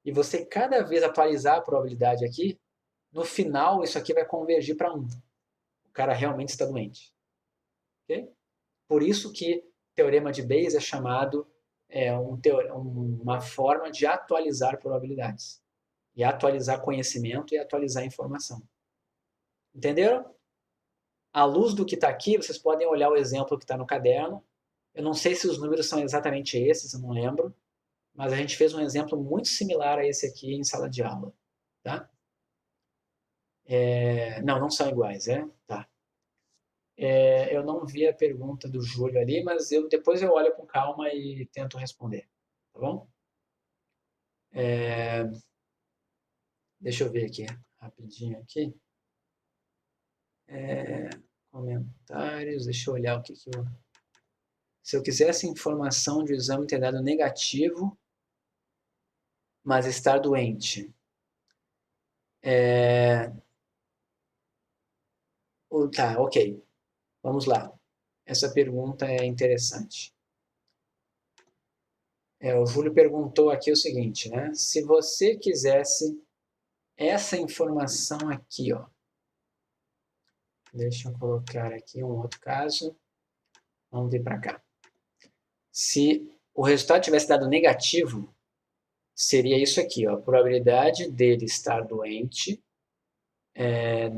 e você cada vez atualizar a probabilidade aqui, no final isso aqui vai convergir para 1. O cara realmente está doente. Okay? Por isso que teorema de Bayes é chamado uma forma de atualizar probabilidades. E atualizar conhecimento e atualizar informação. Entenderam? À luz do que está aqui, vocês podem olhar o exemplo que está no caderno. Eu não sei se os números são exatamente esses, eu não lembro, mas a gente fez um exemplo muito similar a esse aqui em sala de aula. Tá? Não, não são iguais, é? Tá. Eu não vi a pergunta do Júlio ali, mas depois eu olho com calma e tento responder. Tá bom? Deixa eu ver aqui, rapidinho aqui. Comentários, deixa eu olhar o que eu... Se eu quisesse informação de exame ter dado negativo, mas estar doente. Tá, ok. Vamos lá. Essa pergunta é interessante. O Júlio perguntou aqui o seguinte, né? Se você quisesse essa informação aqui, ó. Deixa eu colocar aqui um outro caso. Vamos vir para cá. Se o resultado tivesse dado negativo, seria isso aqui, ó. A probabilidade dele estar doente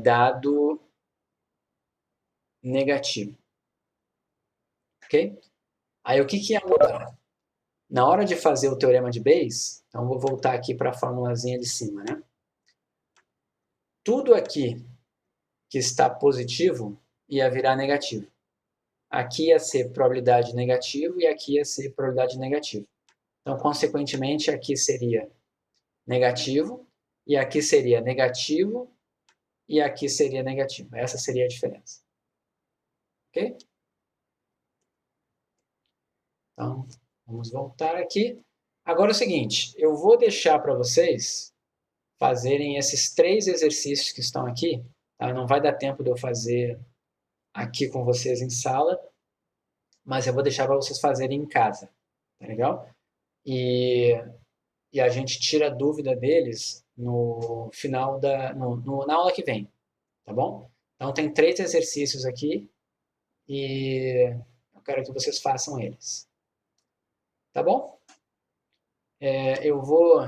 dado negativo. Ok? Aí o que ia mudar? Na hora de fazer o teorema de Bayes, então vou voltar aqui para a formulazinha de cima, né? Tudo aqui que está positivo ia virar negativo. Aqui ia ser probabilidade negativo e aqui ia ser probabilidade negativa. Então, consequentemente, aqui seria negativo e aqui seria negativo e aqui seria negativo. Essa seria a diferença. Ok? Então, vamos voltar aqui. Agora é o seguinte, eu vou deixar para vocês fazerem esses 3 exercícios que estão aqui. Tá? Não vai dar tempo de eu fazer aqui com vocês em sala, mas eu vou deixar para vocês fazerem em casa. Tá legal? E a gente tira a dúvida deles no final na aula que vem. Tá bom? Então, tem 3 exercícios aqui e eu quero que vocês façam eles. Tá bom? Eu vou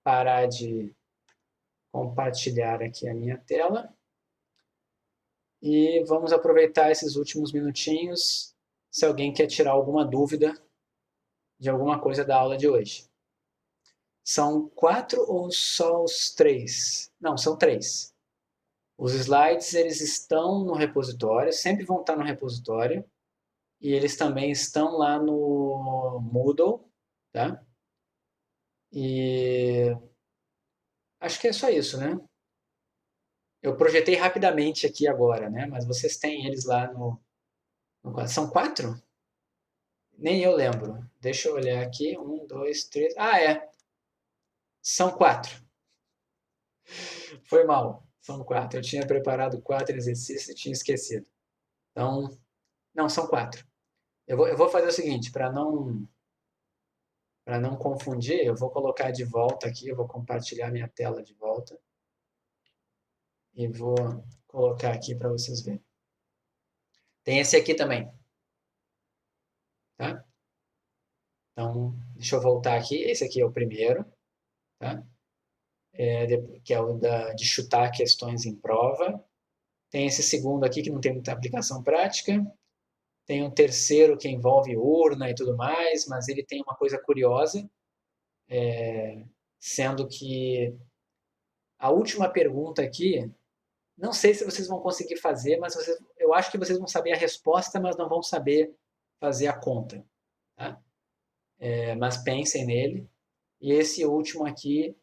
parar de compartilhar aqui a minha tela e vamos aproveitar esses últimos minutinhos se alguém quer tirar alguma dúvida de alguma coisa da aula de hoje. São 4 ou só os 3? Não, são 3. Os slides, eles estão no repositório, sempre vão estar no repositório, e eles também estão lá no Moodle, tá? E acho que é só isso, né? Eu projetei rapidamente aqui agora, né? Mas vocês têm eles lá no. São 4? Nem eu lembro. Deixa eu olhar aqui. 1, 2, 3. Ah, é. São 4. Foi mal. São 4. Eu tinha preparado 4 exercícios e tinha esquecido. Então, não, são 4. Eu vou fazer o seguinte, para não confundir, eu vou colocar de volta aqui, eu vou compartilhar minha tela de volta e vou colocar aqui para vocês verem. Tem esse aqui também, tá? Então, deixa eu voltar aqui. Esse aqui é o primeiro, tá? Que é o de chutar questões em prova. Tem esse segundo aqui que não tem muita aplicação prática. Tem um terceiro que envolve urna e tudo mais, mas ele tem uma coisa curiosa, sendo que a última pergunta aqui, não sei se vocês vão conseguir fazer, mas eu acho que vocês vão saber a resposta, mas não vão saber fazer a conta. Tá? Mas pensem nele. E esse último aqui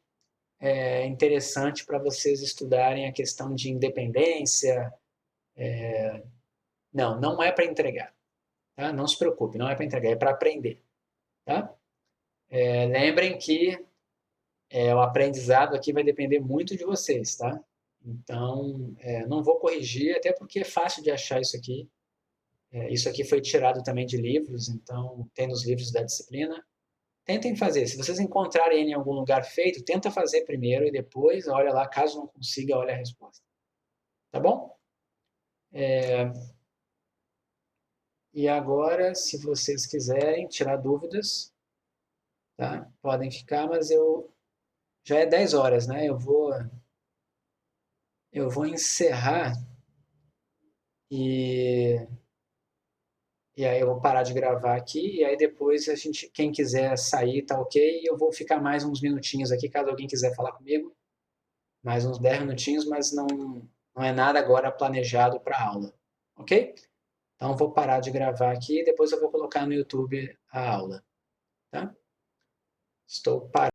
é interessante para vocês estudarem a questão de independência. Não, não é para entregar. Tá? Não se preocupe, não é para entregar, é para aprender. Tá? Lembrem que o aprendizado aqui vai depender muito de vocês, tá? Então, não vou corrigir, até porque é fácil de achar isso aqui. Isso aqui foi tirado também de livros, então tem nos livros da disciplina. Tentem fazer. Se vocês encontrarem ele em algum lugar feito, tenta fazer primeiro e depois, olha lá, caso não consiga, olha a resposta. Tá bom? E agora, se vocês quiserem tirar dúvidas, tá? Podem ficar, mas já é 10 horas, né? Eu vou encerrar e E aí eu vou parar de gravar aqui, e aí depois quem quiser sair, tá ok, eu vou ficar mais uns minutinhos aqui, caso alguém quiser falar comigo, mais uns 10 minutinhos, mas não é nada agora planejado para aula, ok? Então eu vou parar de gravar aqui e depois eu vou colocar no YouTube a aula, tá? Estou parando.